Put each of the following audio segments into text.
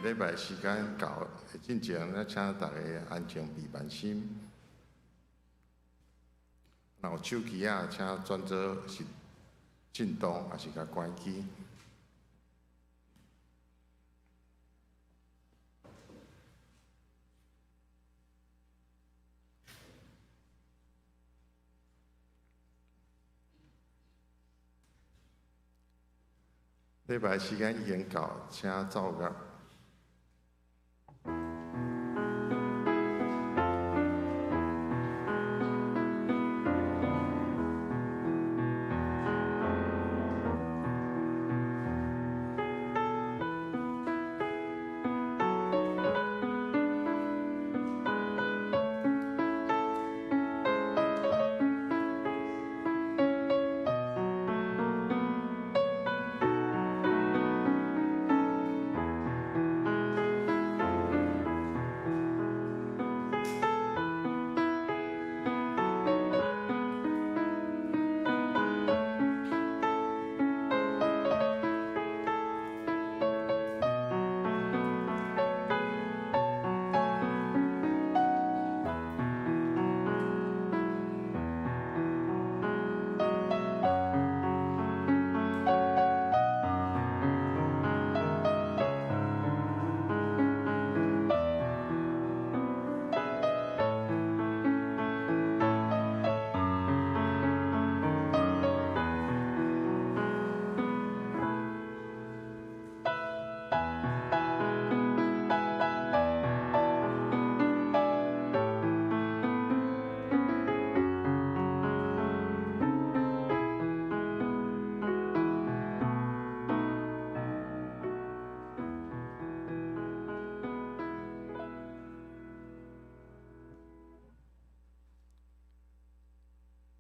礼拜时间到的进前，咱请大家安静闭慢心。若有手机啊，请转做是震动，还是甲关机。礼拜时间已经到，请走个。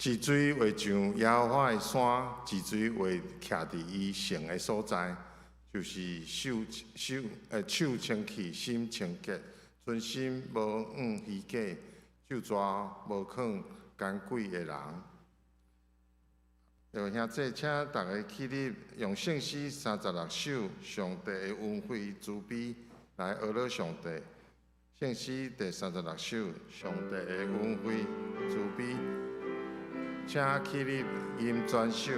治水画像耶和华的山，治水画徛伫伊圣的所在，就是手清气，心清洁，存心无误虚假，就抓无抗奸诡的人。兄弟，请大家起立，用圣诗36首上帝的恩惠慈悲来学乐上帝。圣诗第36首，上帝的恩惠慈悲。请起立，吟全首。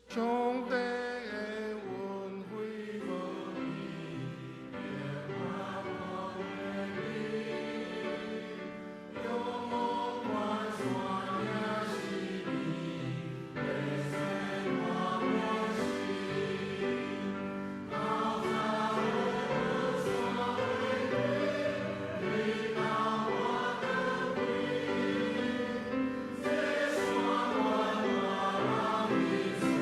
上帝的恩惠无比，变化无比，永无关山也是你，被生我我心，高山河山为你，你到我的归，这山关我让你走。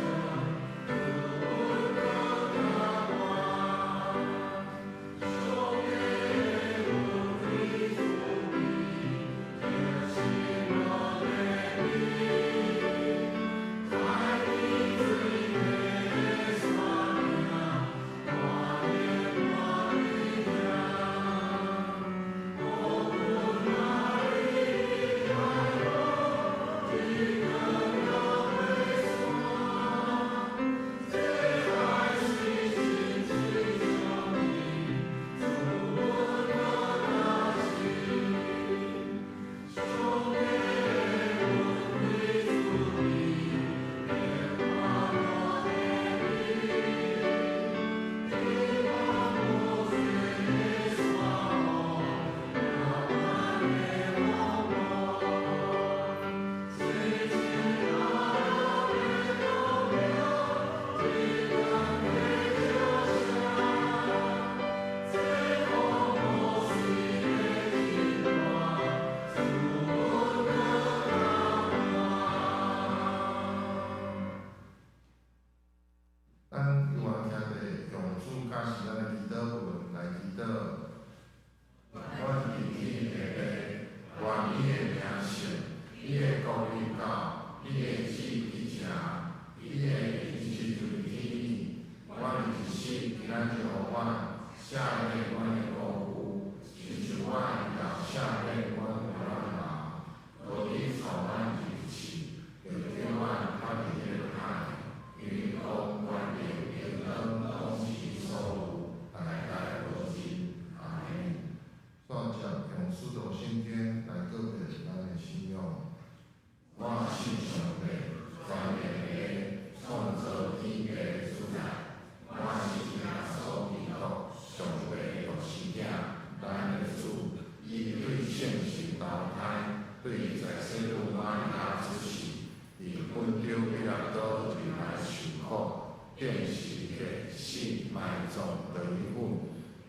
便是给死埋葬落去粉。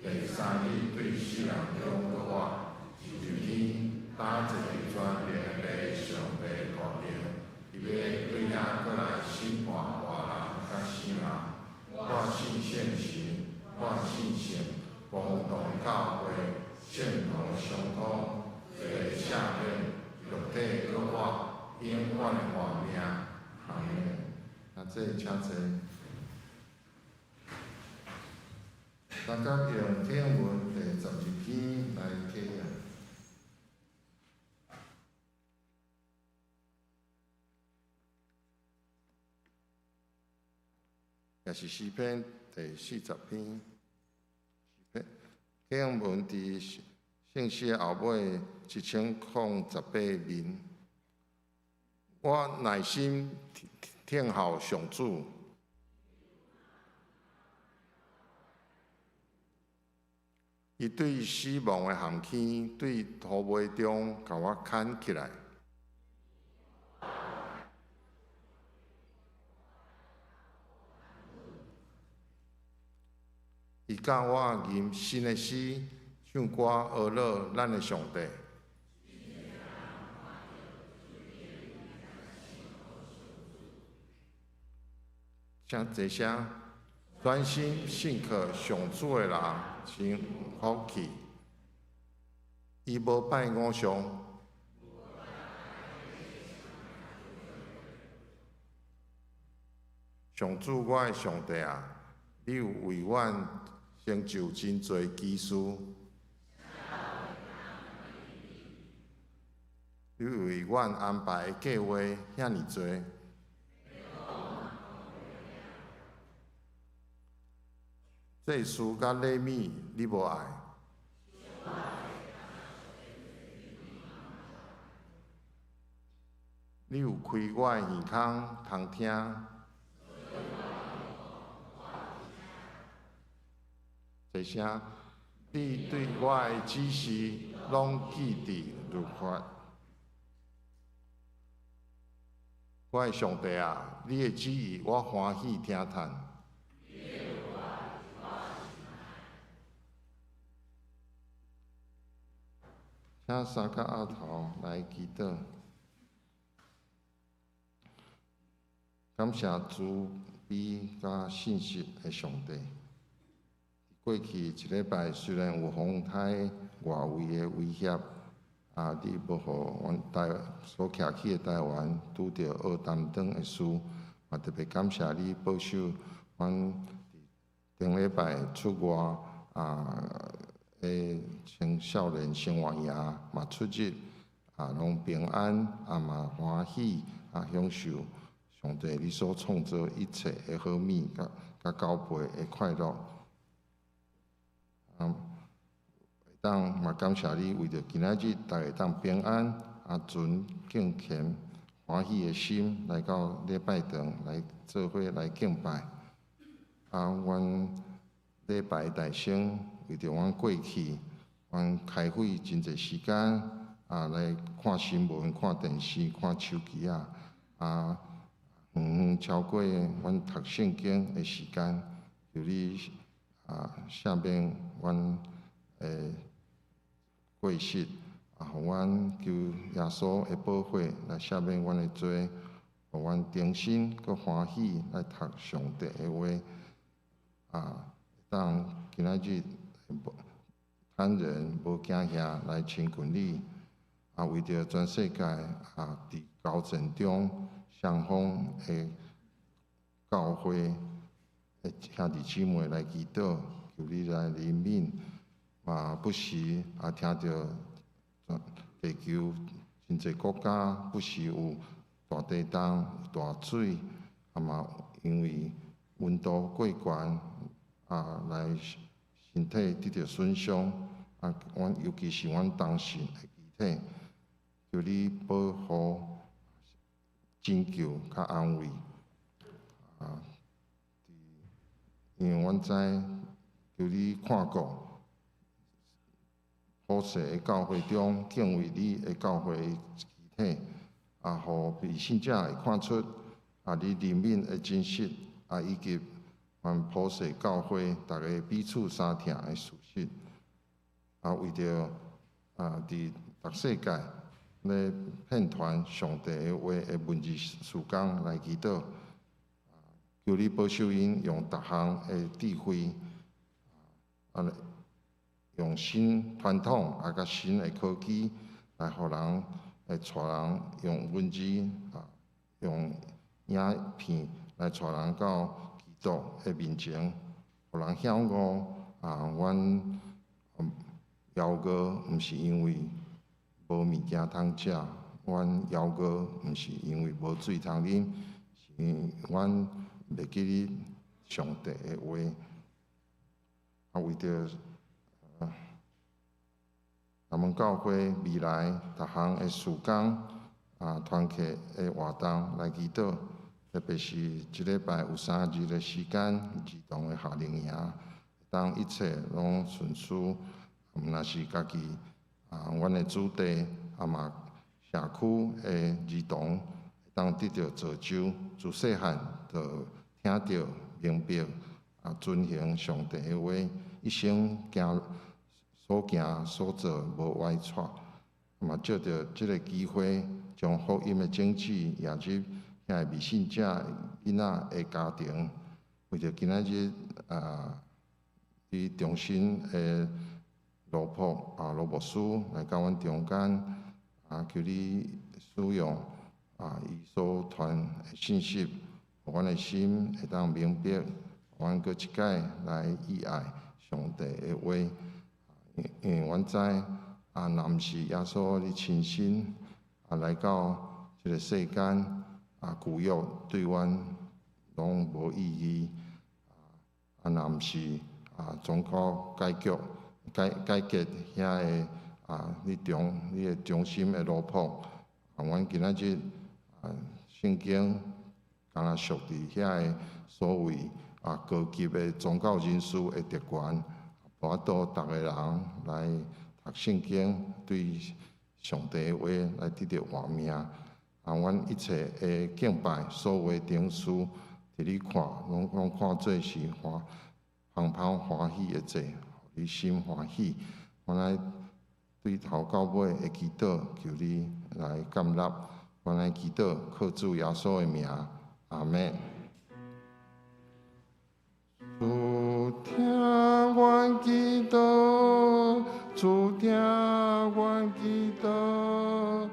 第三日对世人中个话，就天打一个全面的上帝大名，伊要对遐过来审判活人甲死人。我信现行，我信神，共同教会，正统相通，在下面肉体个我，永远的活命。阿门。那这请坐。大家用经文第12篇来体验。也是诗篇第40篇。经文伫圣诗后尾1018面。我耐心听候上主。伊对死亡的陷阱，对土埋中，甲我牵起来。伊教我吟新的诗，唱歌学乐咱的上帝。请坐下，专心信靠上主的人。真福气，伊无拜偶像，上主我的上帝啊，你有为阮成就真侪奇事，你有为阮安排的计划遐尼侪。祭司甲礼物，你无爱；你有开我的耳孔，通听。这声，你对我的指示，拢记伫律法。我的上帝啊，你的旨意我欢喜听叹。请三脚阿头来祈祷，感谢主悲甲信实的上帝。过去一礼拜虽然有风台外围的威胁，你无互阮所徛起的台湾拄着恶担当的事，嘛特别感谢你保守阮顶礼拜出外青少年生活营嘛出入拢平安嘛欢喜享受上帝你所创造一切的好物甲交配的快乐。当嘛感谢你为着今仔日大家当平安存敬虔欢喜的心来到礼拜堂来做伙来敬拜。阮礼拜大圣为着阮过去。阮开会真侪时间来看新闻、看电视、看手机超过阮读圣经的时间，求你赦免阮过失，互阮求耶稣的保护来赦免阮的罪，互阮重新搁欢喜来读上帝的话，当今仔日。咱人无惊吓来亲近你，为着全世界伫高层中双方的教会的兄弟姊妹来祈祷，求你来怜悯，不时听到地球真侪国家不时有大地震、大水，嘛因为温度过悬来身体得到损伤。尤其是阮当时的肢体，求你保护、拯救、甲安慰。因为阮知，求你看顾普世的教会中敬畏你的教会肢体，互被信者会看出你怜悯的真实，以及愿普世教会大家彼此相疼的事实，为着伫逐世界咧遍传上帝的话的文字时间来祈祷，求你保守因用逐项的智慧，用新传统甲新的科技来互人来带人用文字用影片来带人到基督的面前，互人晓悟阮枵过毋是因为无物件通食，阮枵过毋是因为无水通啉，是阮袂记哩上帝的话，为着咱们教会未来逐项的事工团契的活动来祈祷，特别是一礼拜有3日的时间，儿童的夏令营，当一切拢顺遂，若是家己阮的子弟嘛社区的儿童，当得到造就，自细汉就听到明白遵行上帝的话，一生所行所做无歪错，嘛借着即个机会，将福音的种子也入遐未信者囡仔的家庭，为着今仔日伫中心的罗牧师来到阮中间，求你使用伊所传的信息，互阮的心会当明白，互阮搁一届来意爱上帝的话。因为阮知若毋是耶稣你亲身来到即个世间旧约对阮拢无意义。若毋是总靠解决遐个你的中心的罗卜，阮今仔日圣经敢若属伫遐个所谓高级的宗教人士的特权。无法度，逐个人来读圣经，对上帝的话来得到活命。阮一切的敬拜，所有的顶事，伫你看，拢看做是芳欢喜的祭，互你心欢喜。阮来对头到尾的祈祷，求你来接纳。阮来祈祷，靠主耶稣的名，阿门。主听阮祈祷，主听阮祈祷，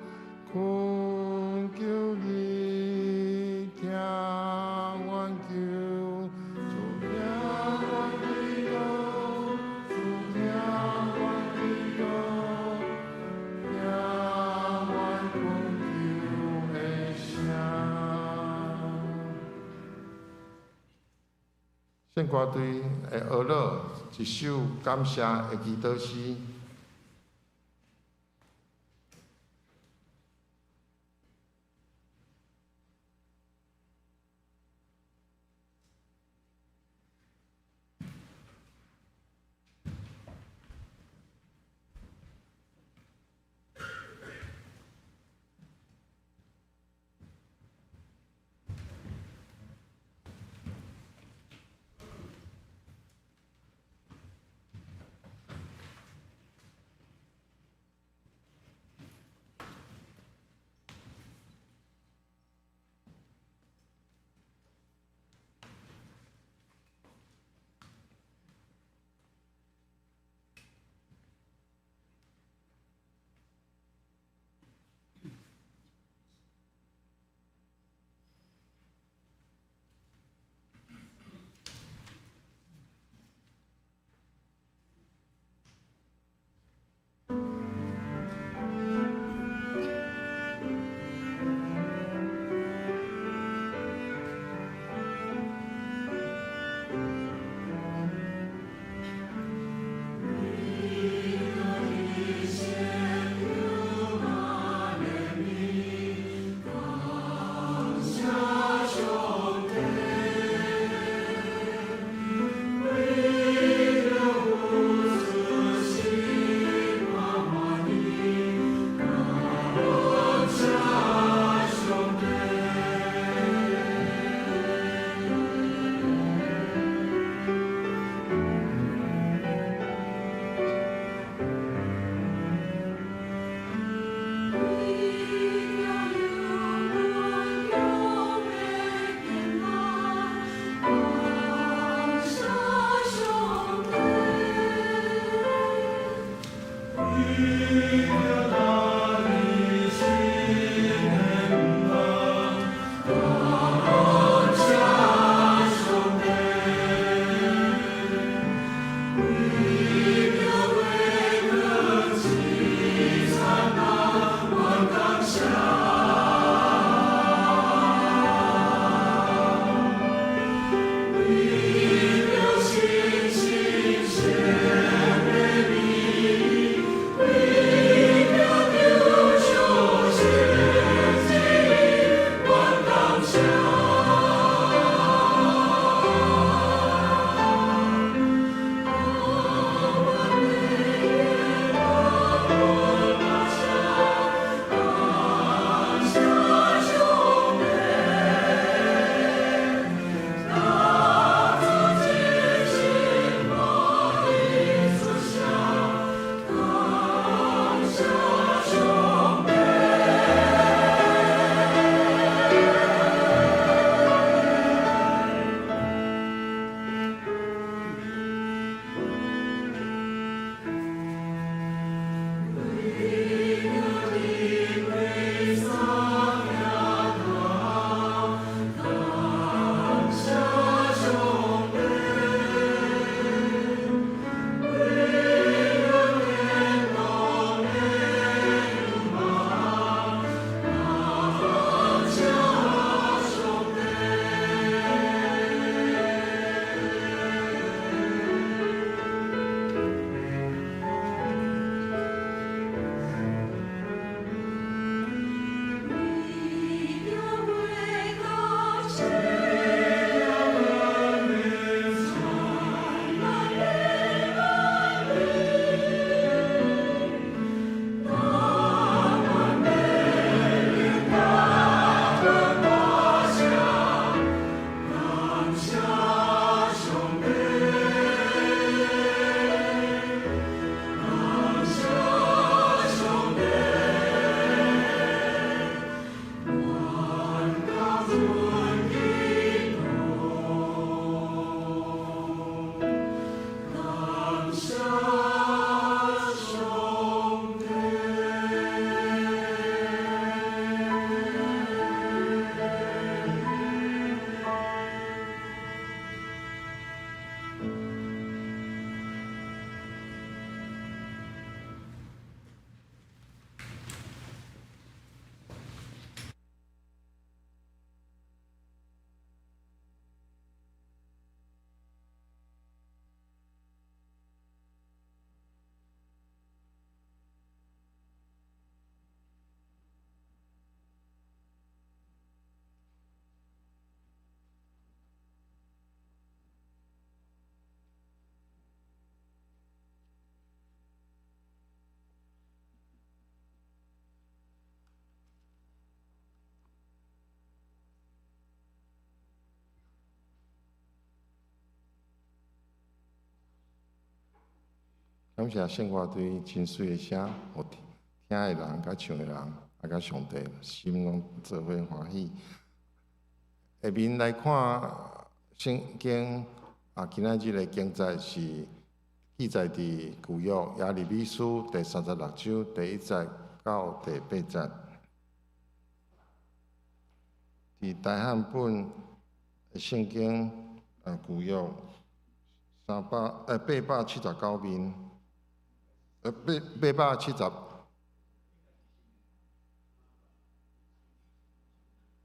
恳求你听阮求。主听阮祈祷，主听阮祈祷，听阮恳求的声。圣歌队的学乐一首感谢的祈祷诗。感谢圣歌队真水的声，互听的人、甲唱的人，甲上帝心拢做伙欢喜。下面来看圣经今仔日的经节是记载伫旧约耶利米书第36章第1节到第8节。伫大汉本圣经旧约879面，870。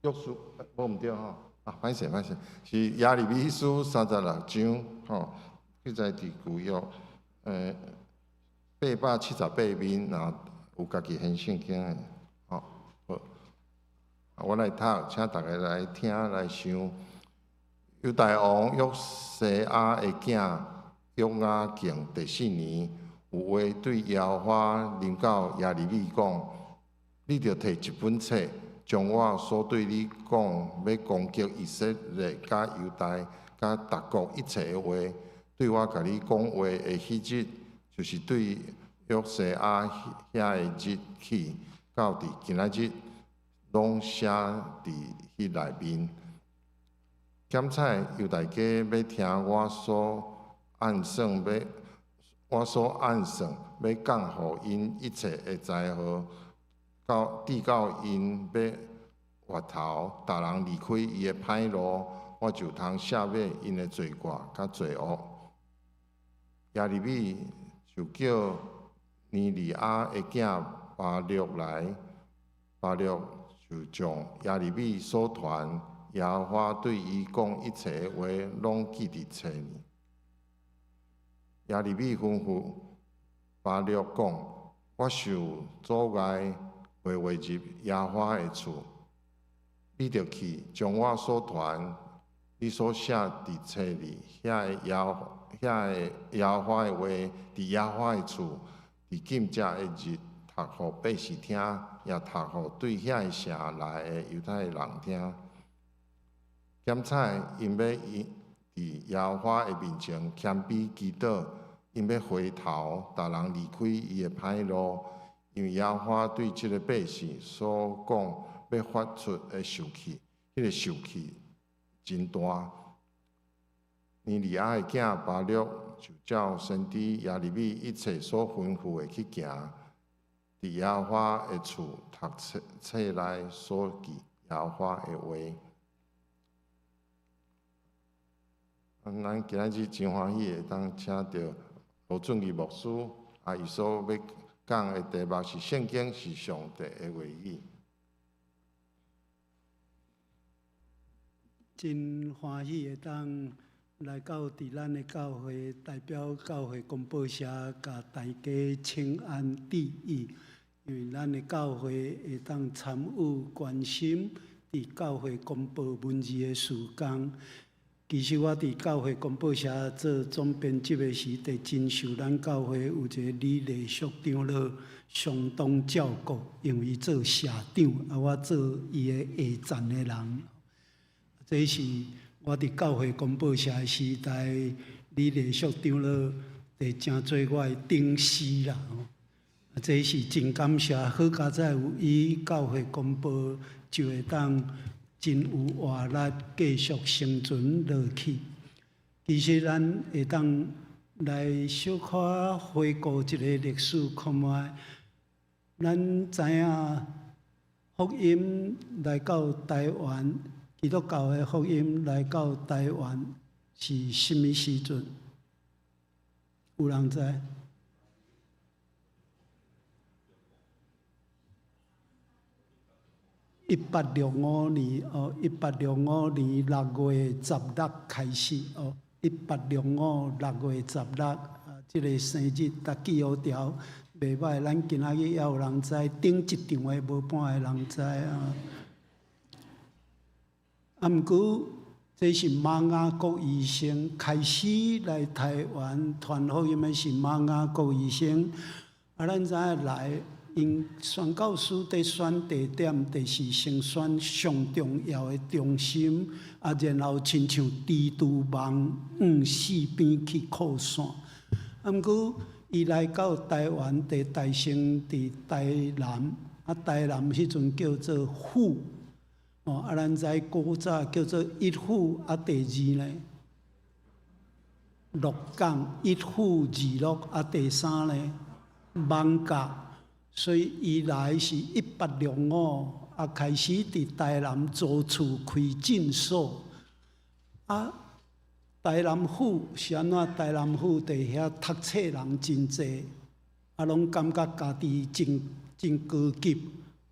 约书无毋对吼，歹势，是耶利米书36章吼，记载伫旧约878面，若有家己现圣经的吼。好，我来读，请大家来听来想。犹大王约西亚的囝约雅敬第4年，有话对耶和华临到耶利米讲：你着摕一本册，将我所对你讲要攻击以色列、甲犹大、甲各国一切的话，对我甲你讲话的迄日，就是对约西亚遐的日起，到伫今仔日，拢写伫迄内面。检采犹大家要听我所暗算，要讲互因一切的灾祸。直到因要回头，逐人离开伊的歹路，我就通赦免因的罪过甲罪恶。耶利米就叫尼利亚的囝巴录来，巴录就将耶利米所传耶和华对伊讲一切的话，拢记伫册里。耶利米吩咐巴录讲：我受阻碍。会入耶和华的厝，你着去将我所传、你所写伫册里遐个耶和华的话，伫耶和华的厝，伫禁食的日读互百姓听，也读互对遐个城内的犹太人听。检采因要伫耶和华的面前谦卑祈祷，因要回头，逐人离开伊的歹路。因为耶和华对即个百姓所讲要发出的受气，迄个受气真大。尼利亚的囝巴录就照先知耶利米一切所吩咐的去行，伫耶和华的厝读册内所记耶和华的话。咱今仔日真欢喜会当请到罗俊义牧师伊所要讲的题目是圣经是上帝的话语。真欢喜会当来到伫咱的教会，代表教会公报社，甲大家请安致意。因为咱的教会会当参与关心伫教会公报文字的事工。其实我伫教会公报社做总编辑的时，地真受咱教会有一个李丽淑长老相当照顾，因为做社长，我做伊的下站的人。这是我伫教会公报社的时代，李丽淑长老地真做我的顶司啦。这是真感谢，好佳哉有伊教会公报，就会当真有活力，继续生存落去。其实咱会当来小可回顾一个历史，看卖咱知影福音来到台湾，基督教的福音来到台湾是甚物时阵？有人知？1865年1865年6月16开始1865 6月16这个生日，大记号条袂歹。咱今仔日也有人知，顶一场的无半个人知啊。毋过，这是马雅各医生开始来台湾传福音的，是马雅各医生。咱知影来。因宣教师伫选地点，就是先选上重要的中心，然后亲像蜘蛛网4边去扩散。毋过，伊来到台湾，伫大生伫台南，台南迄阵叫做府，咱知古早叫做一府，第二呢，鹿港一府二鹿，第三呢，艋舺。所以伊来是1865，开始伫台南租厝开诊所。台南府是安怎？台南府伫遐读册人真济，拢感觉家己真高级，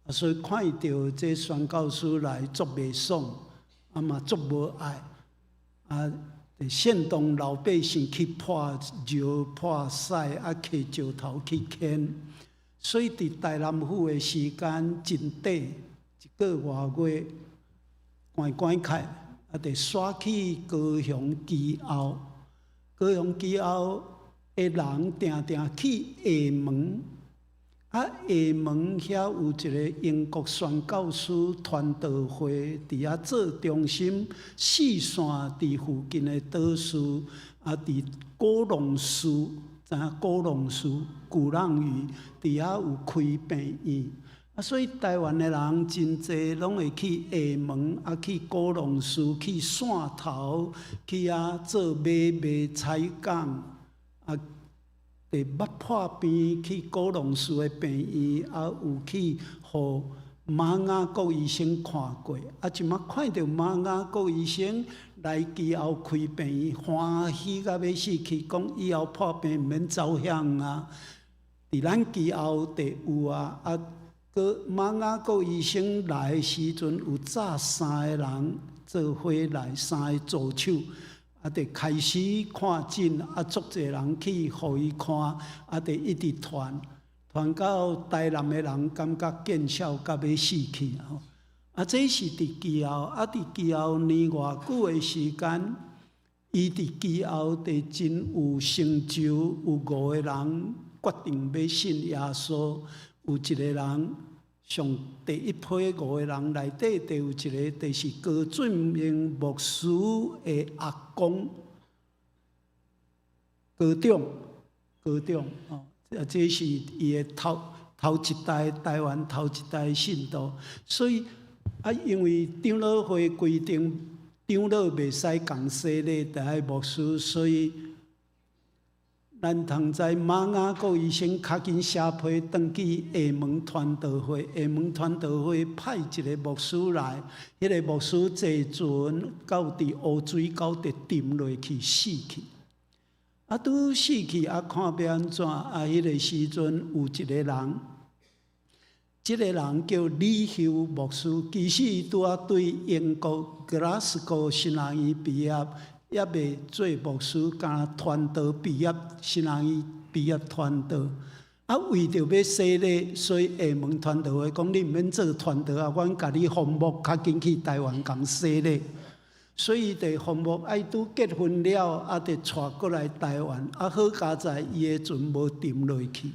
所以看到这宣教师来足袂爽，嘛足无爱，煽动老百姓去破石破屎，摕石头去牵。所以伫台南府的时间真短，一个多月，关开，就刷去高雄基后，高雄基后的人定定去厦门，厦门遐有一个英国宣教师传道会伫遐做中心，四线伫附近的岛市，伫高龙寺。高龙寺、鼓浪屿，伫遐有开病院，所以台湾的人真济拢会去厦门，去高龙寺、去汕头，去遐做买卖采港，伫捌破边去高龙寺的病院，有去互马雅国医生看过，即马看到马雅国医生。来基后开病院，欢喜到要死去，讲以后破病毋免走向啊！伫咱基后地有啊，个马雅国医生来的时阵，有早3个人做伙来，3个助手，就开始看诊，足侪人去互伊看，就一直传到台南的人感觉见效到要死去吼。这是伫基后，伫基后年偌久的时间，伊伫基后地真有成就，有5个人决定要信耶稣，有一个人上第一批5个人内底，就有一个就是高俊明牧师的阿公，高长，这是伊的头一代台湾头一代信徒，所以。因为长老会规定，长老袂使共洗礼，第一牧师，所以咱通知马雅国医生较紧写批登记厦门传道会，厦门传道会派一个牧师来，迄个牧师坐船到伫乌水沟就沉落去死去。拄死去看要安怎？迄个时阵有一个人。这个人叫李修牧师，其实伊拄对英国格拉斯哥新人院毕业，也未做牧师，敢传道毕业，新人院毕业传道。为着要洗礼，所以厦门传道会讲你毋免做传道阮甲你奉牧，较紧去台湾共洗礼。所以伫奉牧爱拄结婚了，就带过来台湾。好佳在伊的船无沉落去。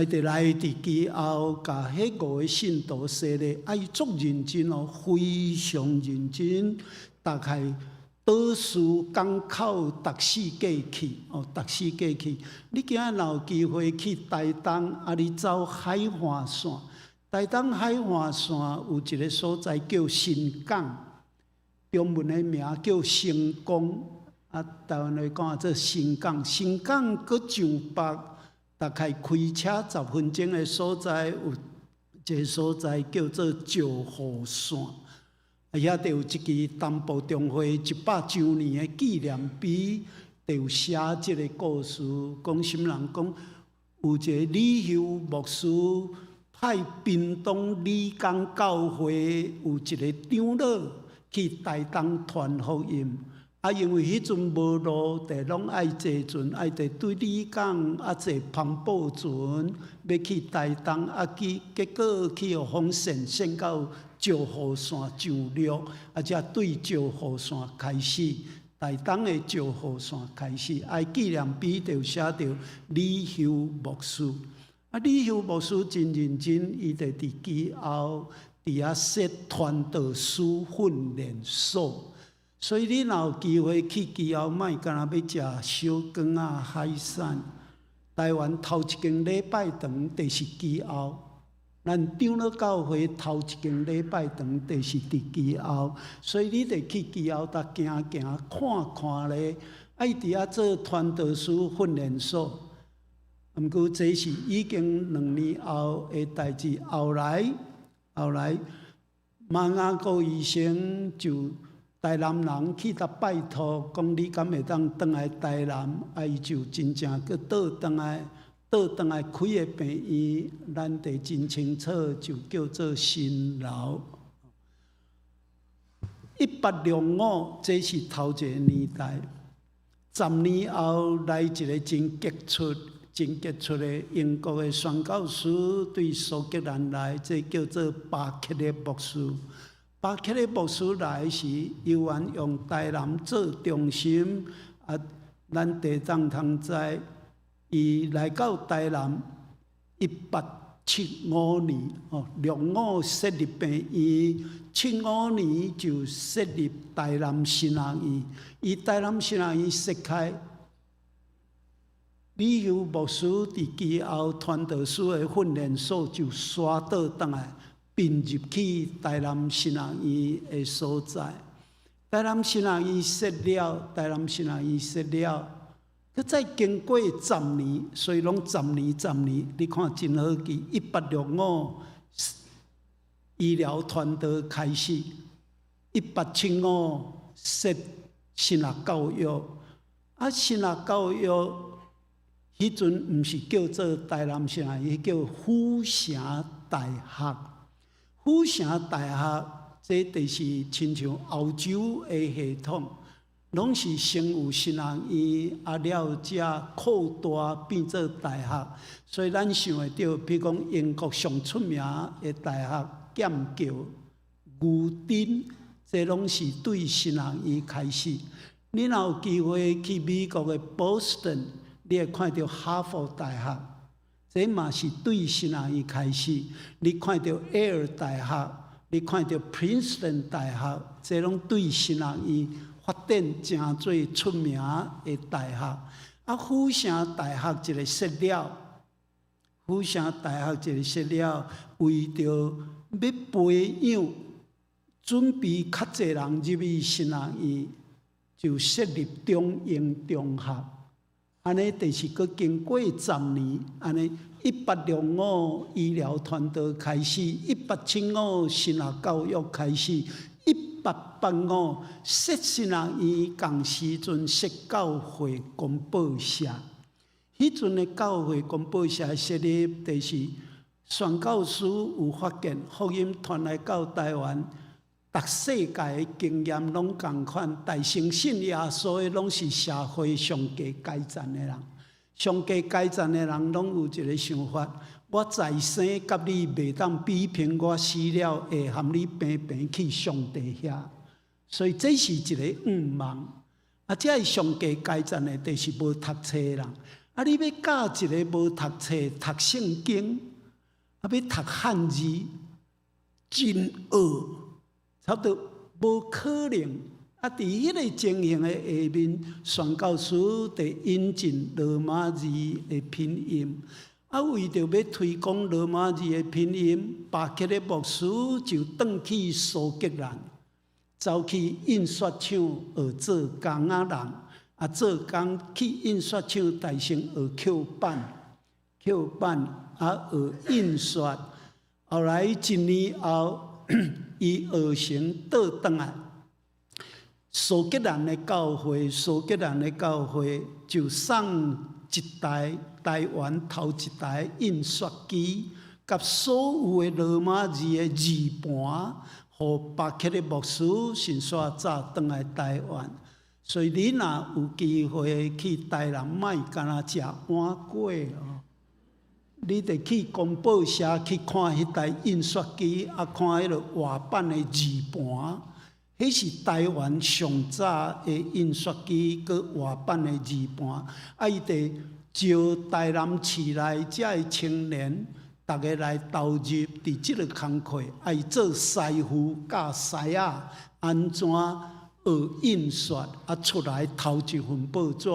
就来伫基后，甲迄5个信徒洗礼，伊足认真哦，非常认真。大概倒数港口逐四过去，逐四过去。你今仔若有机会去台东，你走海岸线。台东海岸线有一个所在叫新港，中文的名叫成功。台湾来讲做新港，新港搁上北。大概开车10分钟的所在，有一个所在叫做石湖线，遐就有一支东部中会100周年的纪念碑，就有写这个故事。讲什么人讲，有一个李修牧师派屏东理工教会有一个长老去台东传福音。因为迄阵无路，就拢爱坐船，就对你讲，坐澎湖船要去台东，结果去互风扇到石湖线上陆，才对石湖线开始，台东的石湖线开始。纪念碑就写着李修牧师。李修牧师真认真，伊就伫基后伫遐设传道师训练所。所以你若有机会去基后，莫干那要食小羹海产。台湾头一间礼拜堂就是基后，咱长老教会头一间礼拜堂就是伫基后，所以你得去基后搭行行看看咧，爱伫遐做传道师训练所。毋过这是已经2年后的代志，后来马雅各医生就台南人去甲拜托，讲你敢会当转来台南？伊就真正去倒转来开个病院，咱得真清楚，就叫做新楼。1865，这是头一个年代。10年后来一个真杰出的英国的宣教师对苏格兰来，这叫做巴克勒牧师。巴克勒牧师来时，犹原用台南做中心，咱地藏通知，伊来到台南1875年，65设立病院，75年就设立台南新学院。伊台南新学院设开。李由牧师伫基后传道师的训练所就刷倒转来，并入去台南新学院的所在。台南新学院设了，佮再经过10年，所以拢10年，你看真好记。1865医疗传道开始，1875设新学教育，新学教育。迄阵毋是叫做台南新学院，叫府城大学。府城大学这就是亲像欧洲的系统，拢是先有新学院，了才扩大变做大学。所以咱想会到，比如讲英国上出名的大学剑桥、牛津，这拢是对新学院开始。你若有机会去美国的波士顿，你会看到哈佛大学，这嘛是对新学院开始。你看到 Yale 大学，你看到 Princeton 大学，这拢对新学院发展真最出名的大学。府城大学一个设了，为着要培养准备较侪人入去新学院，就设立中英中学。安尼就是佮经过10年，安尼1865医疗传道开始，1875新学教育开始，1885设新学院，同时阵设教会公报社。迄阵的教会公报社设立，就是宣教师有发现福音传来到台湾。全世界的经验拢同款，大成信耶稣的拢是社会上加改善的人。上加改善的人拢有一个想法：我在生，甲你袂当比拼；我死了，会含你平去上帝遐。所以这是一个愿望。这是上加改善的，就是无读册的人。你要教一个无读册、读圣经，要读汉字，真恶。差不多无可能。伫迄个情形的下面，宣教师得引进罗马字的拼音。为着要推广罗马字的拼音，巴克勒牧师就转去苏格兰，走去印刷厂学做工人。做工去印刷厂大成学扣版，学印刷。后来1年后。伊学成倒转来，苏格兰的教会就送一台台湾头一台印刷机，甲所有的罗马字的字盘，互巴克勒牧师先煞早转来台湾。所以你若有机会去台南，莫干那食碗粿哦。你得去公报社去看迄台印刷机，看迄个画版的字盘，迄是台湾上早的印刷机，佮画版的字盘。伊得招台南市内遮的青年，大家来投入伫即个工课，伊做师傅教师仔安怎学印刷，出来头一份报纸。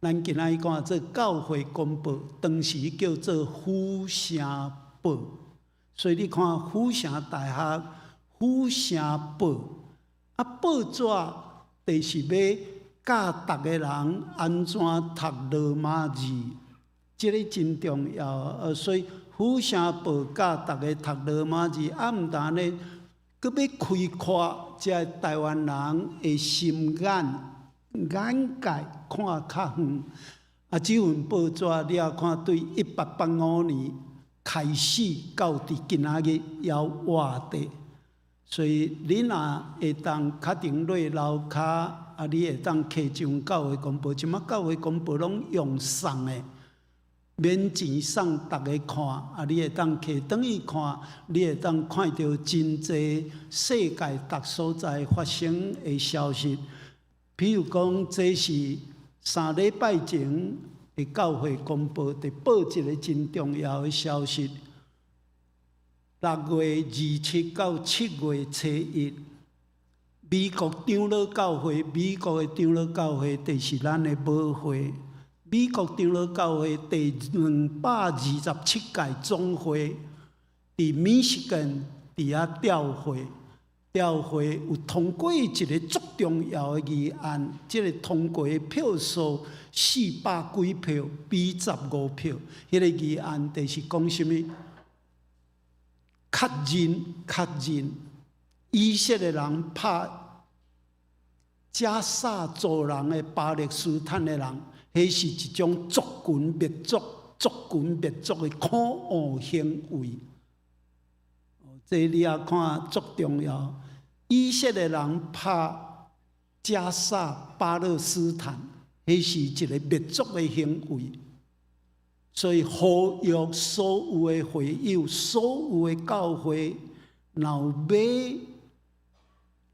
咱今仔日讲做教会公报，当时叫做府城报，所以你看府城大学、府城报，啊报纸就是要教逐个人安怎读罗马字，这个真重要。所以府城报教逐个读罗马字，啊毋但呢，佮要开阔这台湾人的心眼界看较远。啊，这份报纸你也看，对1885年开始到伫今仔日要活的，所以你若会当确定落楼骹，啊，你会当摕上教会公报，即马教会公报拢用送的，免钱送逐个看，啊，你会当摕转去看，你会当看到真侪世界各所在发生的消息。譬如讲，这是3礼拜前的教会公报，伫报一个真重要的消息。6月27到7月初1，美国长老教会，美国的长老教会就是咱的母会。美国长老教会第227届总会伫密西根伫遐调会有通过一个足重要的议案，这个通过的票数400几票，比15票。迄个议案就是讲什么？确认，以色列人拍加沙族人的巴勒斯坦的人，迄是一种族群灭族的可恶行为。这你也看足重要。以色列人拍加沙巴勒斯坦，迄是一个灭族的行为。所以呼吁所有的会友、所有的教会，若买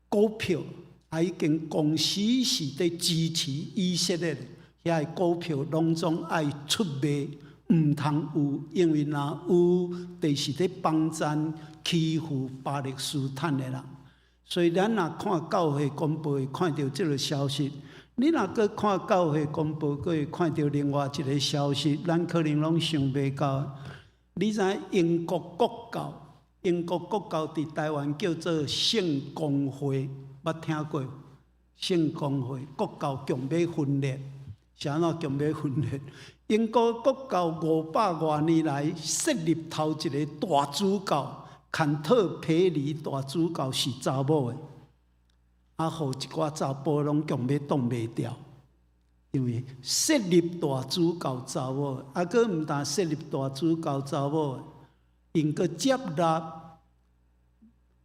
股票，已经公司是伫支持以色列的，遐股票拢总爱出卖，毋通有，因为若有，就是伫帮赞欺负巴勒斯坦的人。所以咱若看教会公报，会看到这个消息。你若搁看教会公报，搁会看到另外一个消息，咱可能拢想袂到。你知英国国教伫台湾叫做圣公会，捌听过？圣公会国教强要分裂，是安怎强要分裂？英国国教500多年来设立头一个大主教，坎特培里大主教是查某的。啊，互一寡查甫拢强要挡袂掉，因为设立大主教查某，啊，佫毋但设立大主教查某，因佫接纳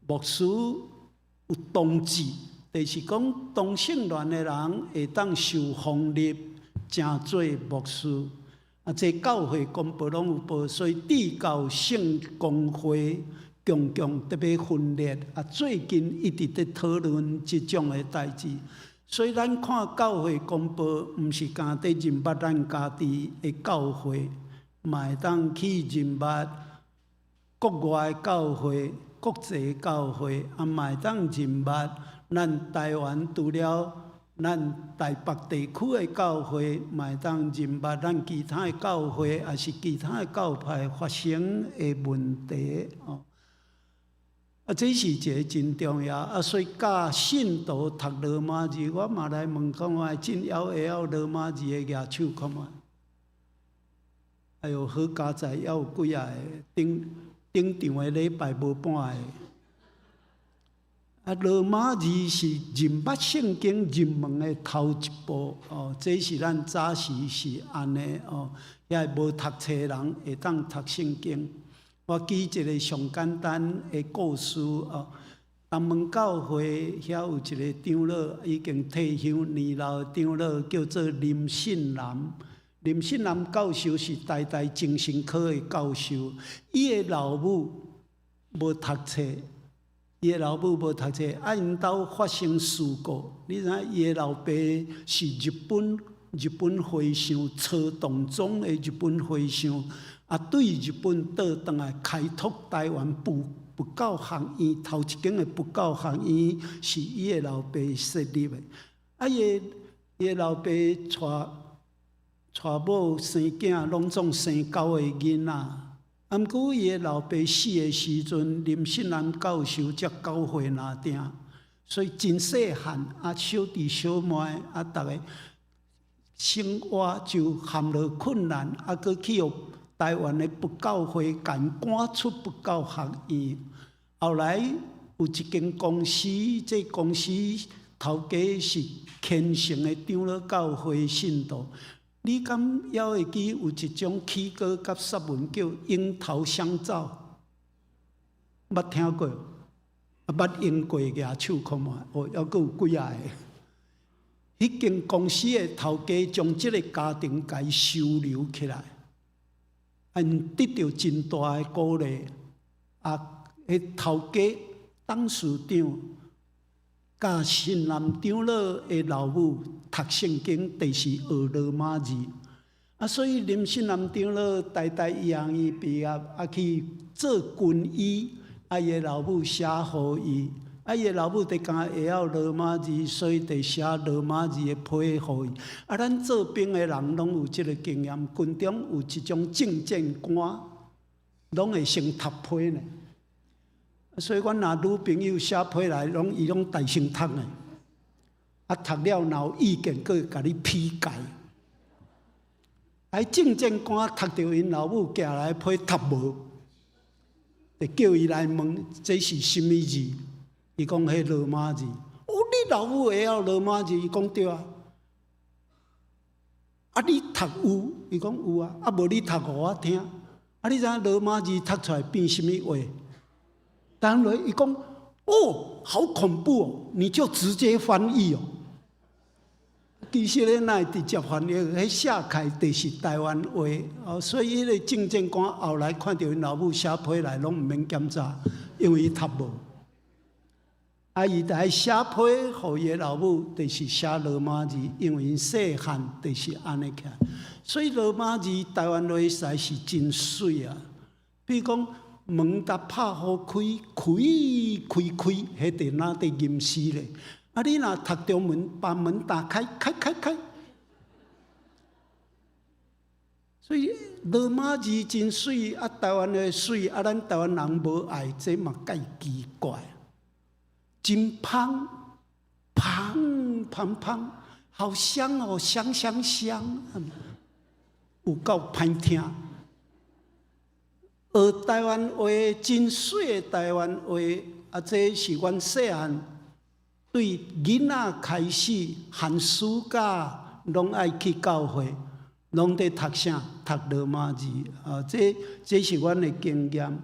牧师有同志，就是讲同性恋的人会当受封立，成做牧师。啊，这教会公报拢有报，所以地教圣公会。强特别分裂啊！最近一直在讨论这种的代志，所以咱看教会公报，毋是干在认捌咱家己的教会，嘛会当去认捌国外的教会、国际教会，啊，嘛会当认捌咱台湾除了咱台北地区的教会，嘛会当认捌咱其他的教会，也是其他的教派发生的问题哦。啊，这是一个真重要啊！所以教信徒读罗马字，我嘛来问讲，我真会晓罗马字的举手看嘛？哎呦，好佳哉，还有几啊个顶场的礼拜无半个。啊，罗马字是认捌圣经入门的头一步哦，这是咱早时是安尼哦，也无读册人会当读圣经。我举一个上简单的故事哦。东门教会遐有一个长老，已经退休年老的长老，叫做林信南。林信南教授是台大精神科的教授，伊的老母无读册，啊，因兜发生事故。你知伊的老爸是日本和尚曹洞宗的日本和尚。啊，对日本倒转来开拓台湾佛教学院，头一间的佛教学院是伊的老爸设立的。啊，伊的老爸娶某生囝，拢总生9个囡仔。啊，毋过伊的老爸死的时阵，林信南教授才9岁那定，所以真细汉啊，小弟小妹啊，逐个生活就陷落困难，啊，搁去互台湾的佛教会赶赶出佛教学院。后来有一间公司，这公司头家是虔诚的长老教会信徒。你敢还会记有一种起歌甲散文叫樱桃香皂？捌听过？啊，捌用过举手看觅？哦，还佫有几啊个？迄间公司的头家将即个家庭家收留起来，因得到真大的鼓励。啊，迄头家董事长甲新南长老的老母读圣经，第是学罗马字。啊，所以林新南长老代代伊行伊毕业，啊去做军医，啊伊的老母写互伊。啊，伊老母得讲会晓罗马字，所以得写罗马字的批互伊。啊，咱做兵的人拢有即个经验，军中有一种政见官，拢会先读批呢。所以阮若女朋友写批来，伊拢大声读呢。啊，读了若有意见，佫会甲你批改。啊，政见官读到因老母寄来批读无，就叫伊来问这是甚物字？伊讲迄罗马字，哦，你老母会晓罗马字？伊讲对啊。啊，你读有？伊讲有啊。啊，无你读互我听。啊，你知影罗马字读出来变甚物话？当然，伊讲哦，好恐怖哦！你就直接翻译哦。其实咧，哪会直接翻译？迄写开就是台湾话哦，所以迄个政见官后来看到因老母写批来，拢毋免检查，因为伊读无。啊，伊来写批，互伊老母就是写罗马字，因为因细汉就是安尼起来。所以罗马字台湾话实在是真水啊！比如讲，门搭拍好开，迄地哪得吟诗咧？啊，你若读中文，把门打开，开。所以罗马字真水，啊，台湾的水，啊，咱台湾人无爱，这嘛介奇怪。真香，好香哦，香，有够歹听。学台湾话真水的台湾话，啊，这是阮细汉对囡仔开始寒暑假拢爱去教会，拢在读啥？读罗马字啊，这是阮的经验。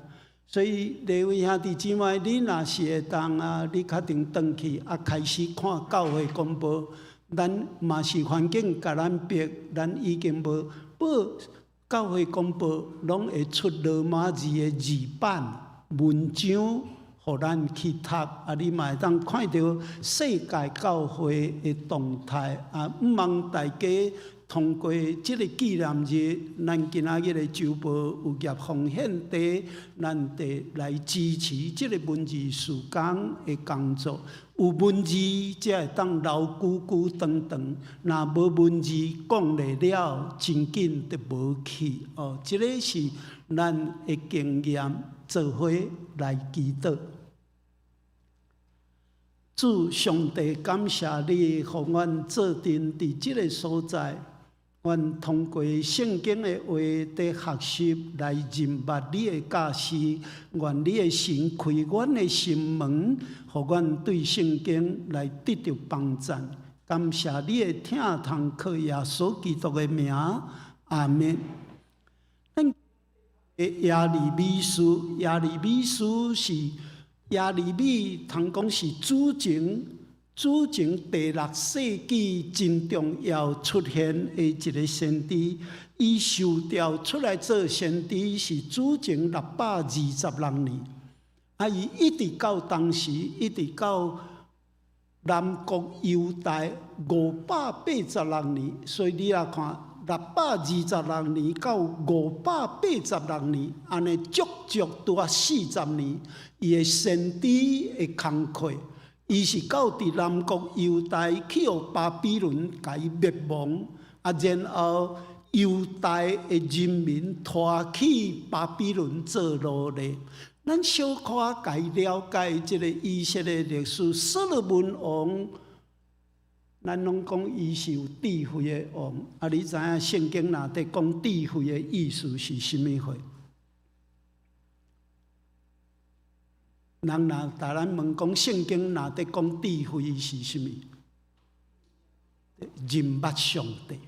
所以，各位兄弟姊妹，你若是会当啊，你确定转去啊，开始看教会公布，咱嘛是环境甲咱逼，咱已经无报教会公布，拢会出罗马字的字版文章，互咱去读啊。你嘛会当看到世界教会的动态啊，毋望大家。通过这个纪念日，咱今仔日的周报有业奉献地，咱得来支持这个文字事工的工作。有文字才会当留久长，若无文字讲来了，真紧就无去哦。这个是咱的经验，做伙来祈祷。主上帝，感谢你，互阮做阵伫这个所在。阮通过圣经的话在学习来认捌你的教示，愿你的神开阮的心门，互阮对圣经来得到帮助。感谢你的听堂，靠耶稣基督的名，阿门。耶利米书，耶利米书是耶利米，通讲是主前第6世纪真重要出现的一个先知，伊受调出来做先知是主前626年，啊，伊一直到当时，一直到南国犹大586年，所以你来看626年到586年，安尼足拄啊40年，伊的先知的工课。伊是到伫南国犹大去互巴比伦甲伊灭亡，啊，然后犹大的人民拖去巴比伦做奴隶。咱小可该了解这个以色列历史，所罗门王，咱拢讲伊是有智慧的王。啊，你知影圣经若伫讲智慧的意思是甚物货？人若甲咱问讲圣经若伫讲智慧是甚物？认捌上帝。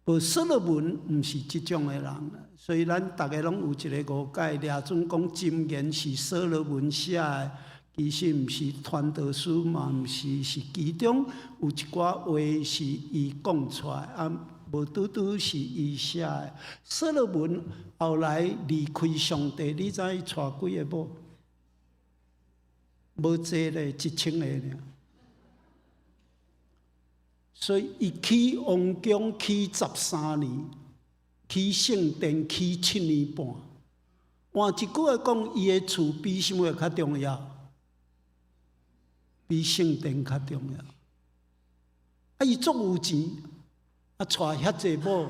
而所罗门毋是即种的人，所以咱大家拢有一个误解。掠准讲箴言是所罗门写的，其实毋是传道书嘛，毋是，是其中有一寡话是伊讲出来，啊，无拄拄是伊写的。所罗门后来离开上帝，你知伊娶几个某？无济咧，1000个尔。所以，伊起王宫起13年，起圣殿起7年半。换一句话讲，伊的厝比什么较重要？比圣殿较重要。啊，伊足有钱，啊，娶遐济某，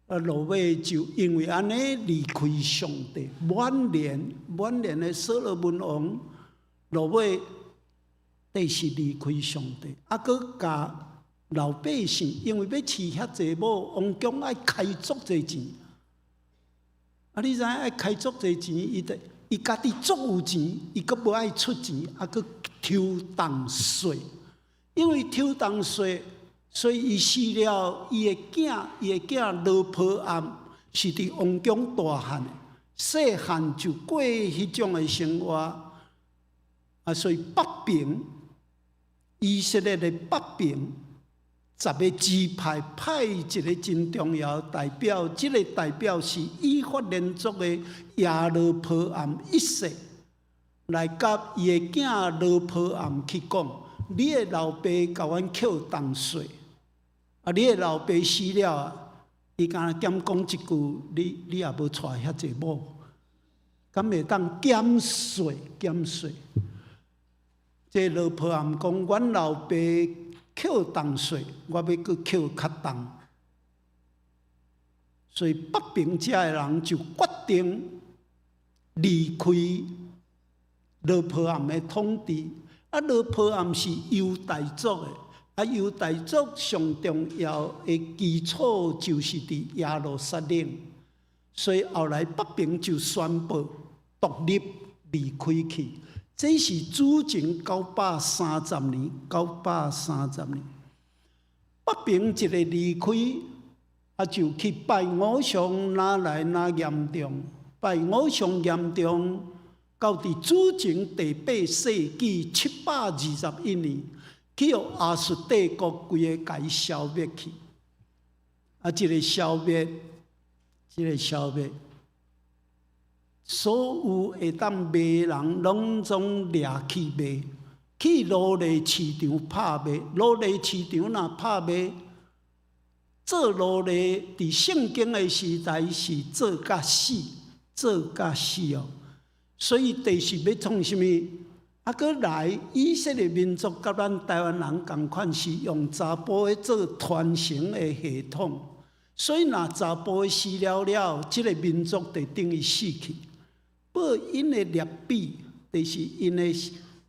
啊，落尾就因为安尼离开上帝，晚年的所罗门王，落尾。是离开上帝，啊，佮甲老百姓，因为要饲遐济某，王宫爱开足济钱。啊，你知影爱开足济钱，伊家己足有钱，伊佮无爱出钱，啊，佮抽重税。因为抽重税，所以伊死了，伊的囝罗波安是伫王宫大汉的，细汉就过迄种的生活，啊，所以北平。以色列的北平10个支派派一个真重要的代表，这个代表是以法连族的亚罗波安一世，来甲伊的囝罗波安去讲：你的老爸甲阮扣重税，啊，你的老爸死了，伊敢减讲一句：你也无娶遐济某，敢会当减税？这罗波安讲，阮老爸扣重税，我要搁扣较重，所以北平遮的人就决定离开罗波安的统治。啊，罗波安是犹大族的，啊，犹大族上重要的基础就是伫耶路撒冷，所以后来北平就宣布独立离开去。这是主前930年，930年，北平一个离开，啊，就去拜偶像，哪来哪严重？拜偶像严重，到伫主前第8世纪721年，去互亚述帝国规个甲伊消灭去。啊，这个消灭。所有会当卖人，拢总掠去卖，去奴隶市场拍卖。奴隶市场若拍卖，做奴隶伫圣经的时代是做甲死哦。所以第是要创什么？啊，佮来以色列民族甲咱台湾人共款，是用查甫的做传承的系统。所以若查甫死了，这个民族就等于死去。不，因的列比，就是因的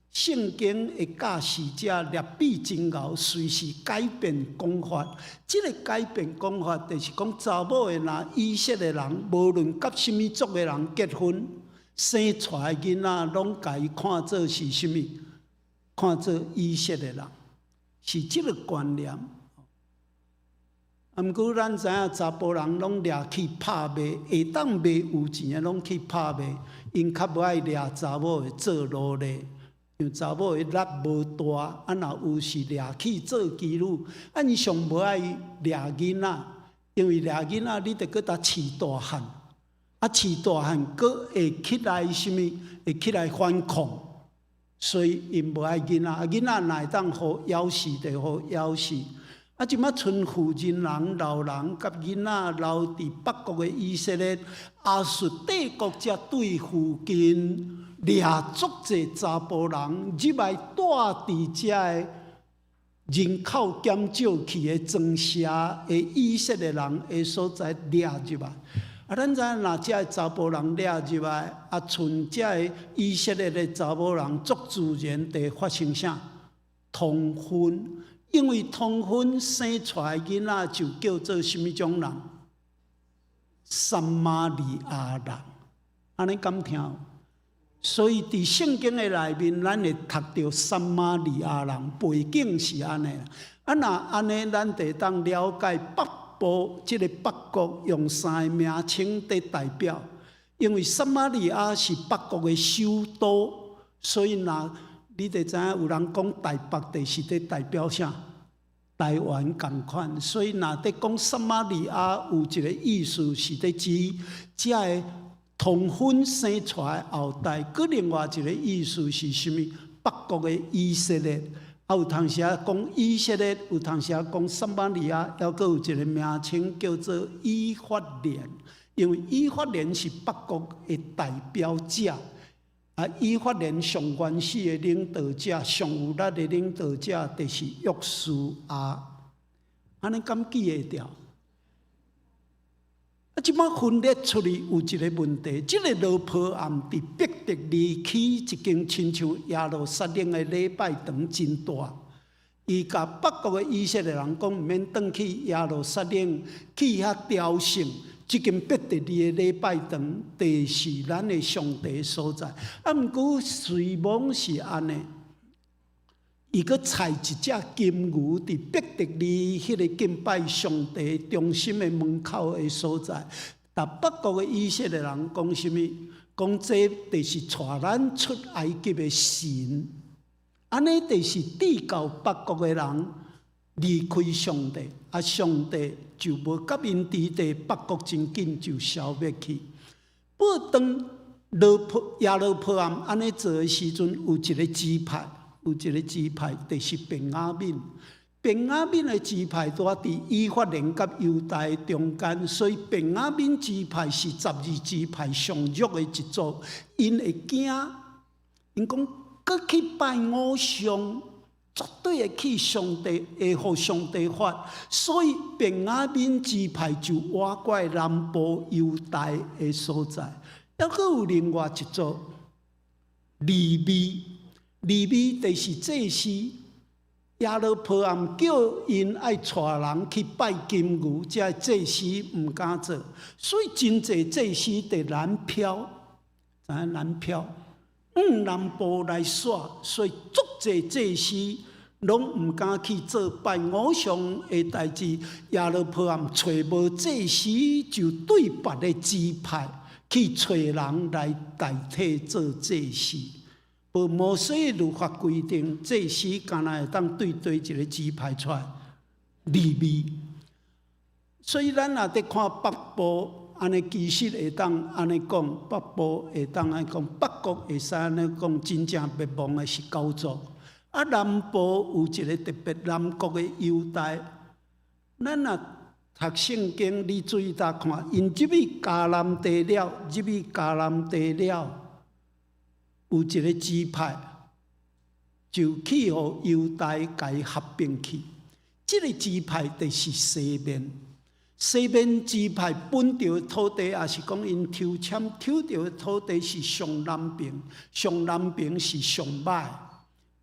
圣经的教士者列比真牛，随时改变讲法。这个改变讲法，就是讲查某的若以色列人，无论甲什么族的人结婚，生出来囡仔，拢甲伊看作是什么？看作以色列人，是这个观念。毋过咱知影查甫人拢掠去拍卖，会当卖有钱的拢去拍卖，因较无爱掠查某的做奴隶，因为查某的力无大，啊若有是掠去做妓女，啊因上无爱掠囡仔，因为掠囡仔你得搁搭饲大汉，啊饲大汉搁会起来什么？会起来反抗，所以因无爱囡仔，囡仔若会当互咬死，就互咬死。啊！即摆剩妇人人、老人甲囡仔留伫北国的以色列，亚述帝国才对附近掠足济查甫人入来住伫遮的人口减少去的庄稼的以色列人的所在掠入来。咱知影，若遮个查甫人掠入来，剩遮个以色列的查某人，足自然地发生啥？通婚。因为通婚生出来囡仔就叫做什么种人？撒玛利亚人。安尼敢听？所以伫圣经的内面，咱会读到撒玛利亚人背景是安尼。若安尼，咱就当了解北部即个北国用三个名称在代表。因为撒玛利亚是北国的首都，所以你就知影有人讲台北就是在代表啥？台湾同款。所以若在讲撒玛利亚有一个意思是在指遮个通婚生出来后代，佮另外一个意思是啥物？北国的以色列，有当时讲以色列，有当时讲撒玛利亚，还佫有一个名称叫做以法莲，因为以法莲是北国的代表者。以法莲上原始的领导者，上有力的领导者，就是约书亚。安尼敢记会掉？即摆分裂出去有一个问题，即个罗波暗伫逼得离去一间亲像耶路撒冷的礼拜堂真大。伊甲北国的以色列人讲，毋免转去耶路撒冷，去遐朝圣。即间逼得离的礼拜堂，就是咱的上帝所在。毋过随梦是安尼，伊佫采一只金牛，伫逼得离迄个敬拜上帝中心的门口的所在。但北国的以色列人讲什么？讲这就是带咱出埃及的神。安尼就是地教北国的人离开上帝，上帝就无甲因伫地北国真紧就消灭去。不过当耶路波暗安尼做的时阵，有一个支派，就是便雅悯。便雅悯的支派住伫以法莲甲犹大中间，所以便雅悯支派是12支派上弱的一组。因会惊，因讲搁去拜偶像，绝对会去上帝，会互上帝发。所以便雅悯支派就挖过南部犹大的所在。还佫有另外一组利未就是祭司。耶路波暗叫因爱带人去拜金牛，这祭司毋敢做，所以真济祭司伫南漂，知影南漂，南部来耍，所以足济祭司拢毋敢去做拜偶像的代志。耶路波暗找无祭司，就对别的支派去找人来代替做祭司。无摩西律法规定，祭司敢若会当对一个支派出来利未。所以咱若伫看北部，安尼其实会当安尼讲，北部会当安尼讲，北国会使安尼讲，真正灭亡的是九族。南部有一个特别，南国的犹大。咱若读圣经，你注意呾看，因入去迦南地了。有一个支派就去互犹大甲伊合并去，这个支派就是西面。西面支派本着的土地，也是讲因抽签抽到的土地是上南边，上南边是上歹，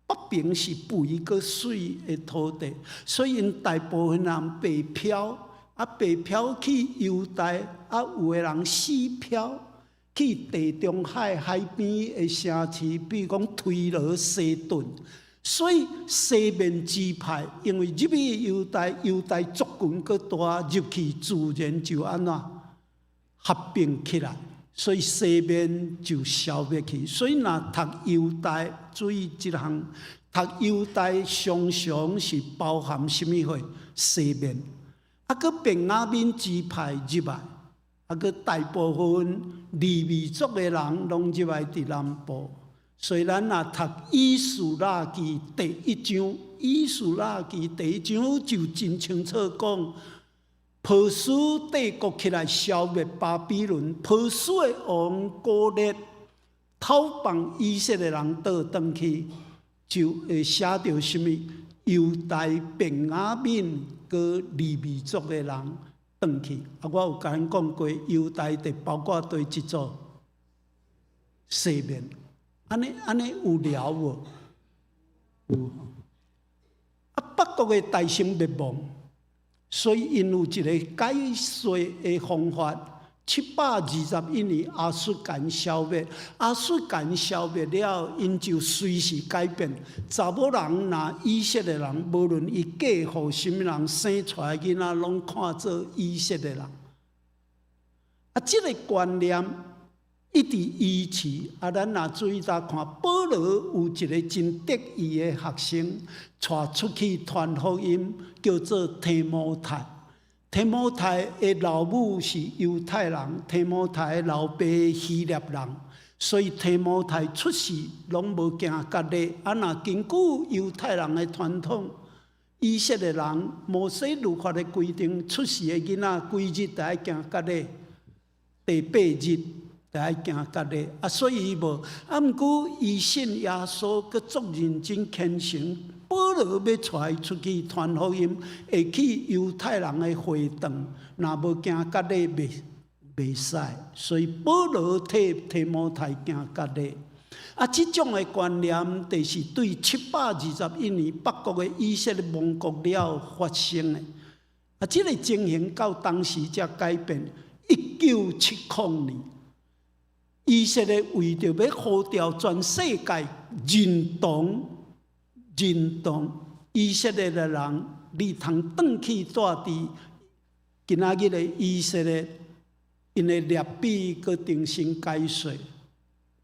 北边是肥个水的土地，所以因大部分人北漂，北漂去犹大，有的人西漂。去地中海海边的城市，比如讲推罗、西顿，所以西面支派因为入去犹大族群搁大，入去自然就安怎合并起来，所以西面就消灭去。所以若读犹大，注意一项，读犹大常常是包含什么货？西面，搁便雅悯支派入来。佮大部分利未族的人拢入来伫南部，所以咱若读以斯拉记第1章，以斯拉记第1章就真清楚讲，波斯帝国起来消灭巴比伦，波斯的王哥列讨放以色列人倒转去，就会写到什么？犹太便雅悯和利未族的人转去。啊，我有甲恁讲过，犹太地包括对一组西面，安尼有了无？有。啊，北国的大声灭亡，所以因有一个解说的方法。721年，亚述干消灭，亚述干消灭了，因就随时改变。查某人若以色列人，无论伊嫁互什么人，生出来囡仔拢看做以色列人。啊，这个观念一直维持。啊，咱若注意下看，保罗有一个真得意的学生，带出去传福音，叫做提摩太。提摩太的老母是犹太人，提摩太的老爸希腊人，所以提摩太出世拢无行割礼。啊，若根据犹太人的传统，以色列人摩西律法的规定，出世的囡仔几日就要行割礼，第8日就要行割礼。啊，所以伊无。啊，毋过伊信耶稣，佮足认真虔诚。保罗要带出去传福音，会去犹太人的会堂，若无行割礼袂使，所以保罗替提摩太行割礼。啊，这种的观念，就是对721年北国的以色列亡国了发生的。啊，这个情形到当时才改变。1970年，以色列为着要号召全世界认同以色列的人，你通转去住伫今仔日的以色列，因的列比佮重新解说。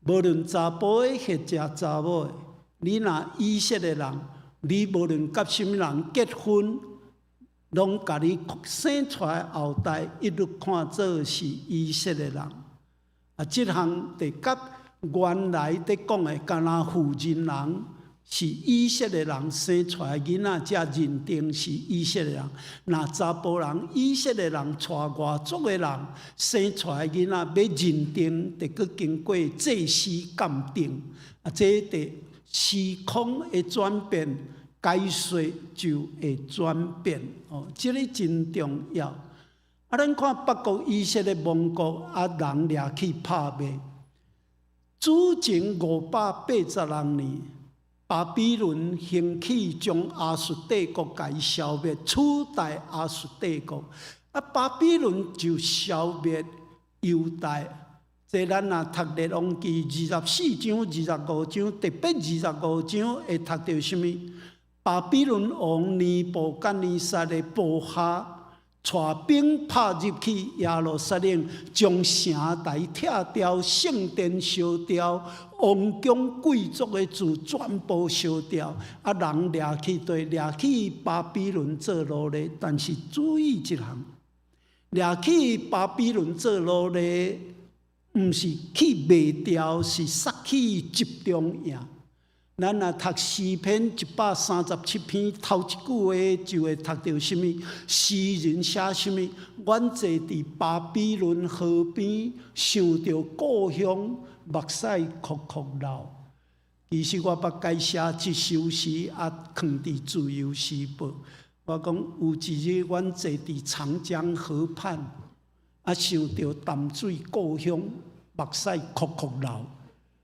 无论查甫的或者查某的，你若以色列人，你无论甲什么人结婚，拢甲你生出来后代一律看做是以色列人。啊，这项就甲原来伫讲的敢若妇人人。是以色列人生出来囡仔，才认定是以色列人。那查甫人，以色列人带外族的人生出来囡仔，要认定，得佮经过祭司鉴定。啊，这得时空的转变，解说就会转变。哦，这个真重要。啊，咱看北国以色列亡国，啊，人掠去拍卖。主前582年。巴比伦兴起，将亚述帝国给消灭，取代亚述帝国。啊，巴比伦就消灭犹太。这咱若读《列王记》24章、25章，特别25章会读到什么？巴比伦王尼布甲尼撒的部下带兵拍入去耶路撒冷，将城台拆掉，圣殿烧掉。王宫贵族的厝全部烧掉，啊，人掠去对掠去巴比伦做奴隶。但是注意一项，掠去巴比伦做奴隶，毋是去卖掉，是杀去集中营。咱若读诗篇137篇头一句话，就会读到什么？诗人写什么？阮坐伫巴比伦河边，想着故乡。目屎哭哭流。其实我捌该写这首诗，啊，放伫自由时报。我讲有一日，阮坐伫长江河畔，啊，想着淡水故乡，目屎哭哭流，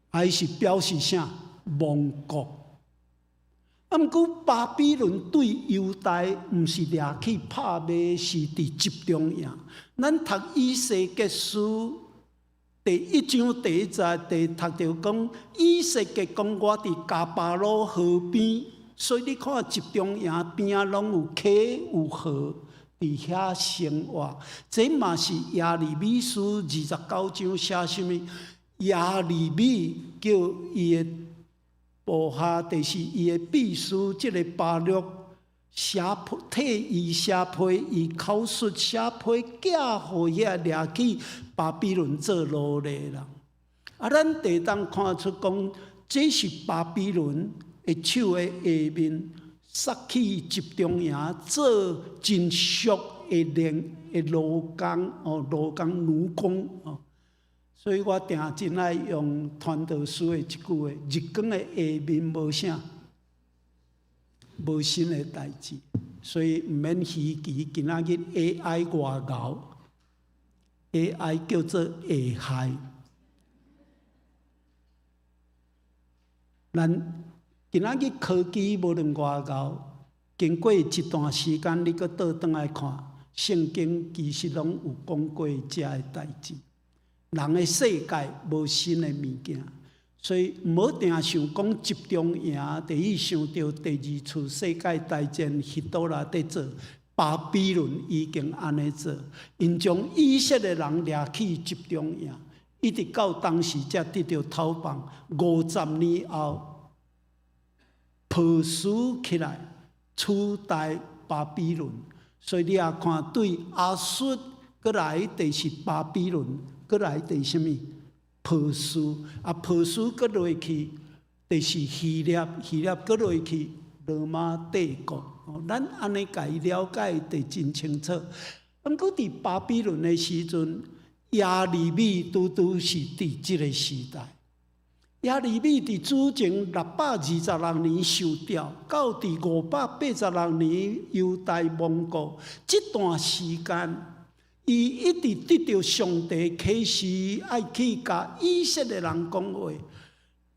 还是表示啥？亡国。啊，毋过巴比伦对犹太毋是掠去拍卖，是伫集中营。咱读以西结书。第1章第1节，第读到讲，以色列讲我伫加巴罗河边，所以你看集中营边啊，拢有溪有河，伫遐生活。这嘛是耶利米书29章写什么？耶利米叫伊的部下，就是伊的秘书，即个巴录写替伊写批，伊口述写批，寄互遐掠去巴比伦做奴隶人。啊，咱地当看出讲，这是巴比伦的手的下面，杀去集中营，做真俗的劳工哦，劳工奴工哦。所以我定真爱用传道书的一句话：日光的下面无啥，无新的代志，所以毋免稀奇。今仔日 AI 外敖 ，AI 叫做下害。咱今仔日科技无论外敖，经过一段时间，你搁倒转来看，圣经其实拢有讲过遮个代志。人的世界无新的物件。所以唔好定想讲集中营，第一想到第二次世界大战，希特勒在做，巴比伦已经安尼做，因将以色列人掠去集中营，一直到当时才得到讨棒。50年后，波斯起来取代巴比伦，所以你也看对亚述，过来就是巴比伦，过来就是什么？波斯啊，波斯搁落去，就是希腊，希腊搁落去罗马帝国。咱安尼甲伊了解得真清楚。毋过伫巴比伦的时阵，亚利米拄拄是伫即个时代。亚利米伫主前626年受掉，到伫586年犹大亡国，这段时间。伊一直得到上帝启示，爱去甲以色列人讲话。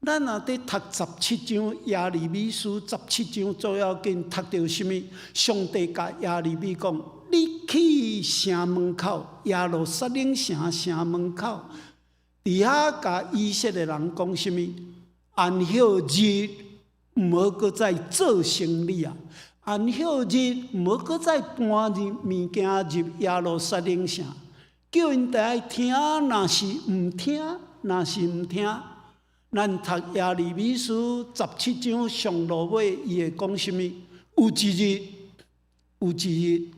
咱若伫读17章亚利米书17章左右紧读到什么？上帝甲亚利米讲：你去城门口，耶路撒冷城门口，伫遐甲以色列人讲什么？安息日毋好搁再做生理啊！安息日毋好搁再搬物件入耶路撒冷城，叫因大家听，若是毋听，咱读耶利米书17章上落尾，伊会讲什么？有一日，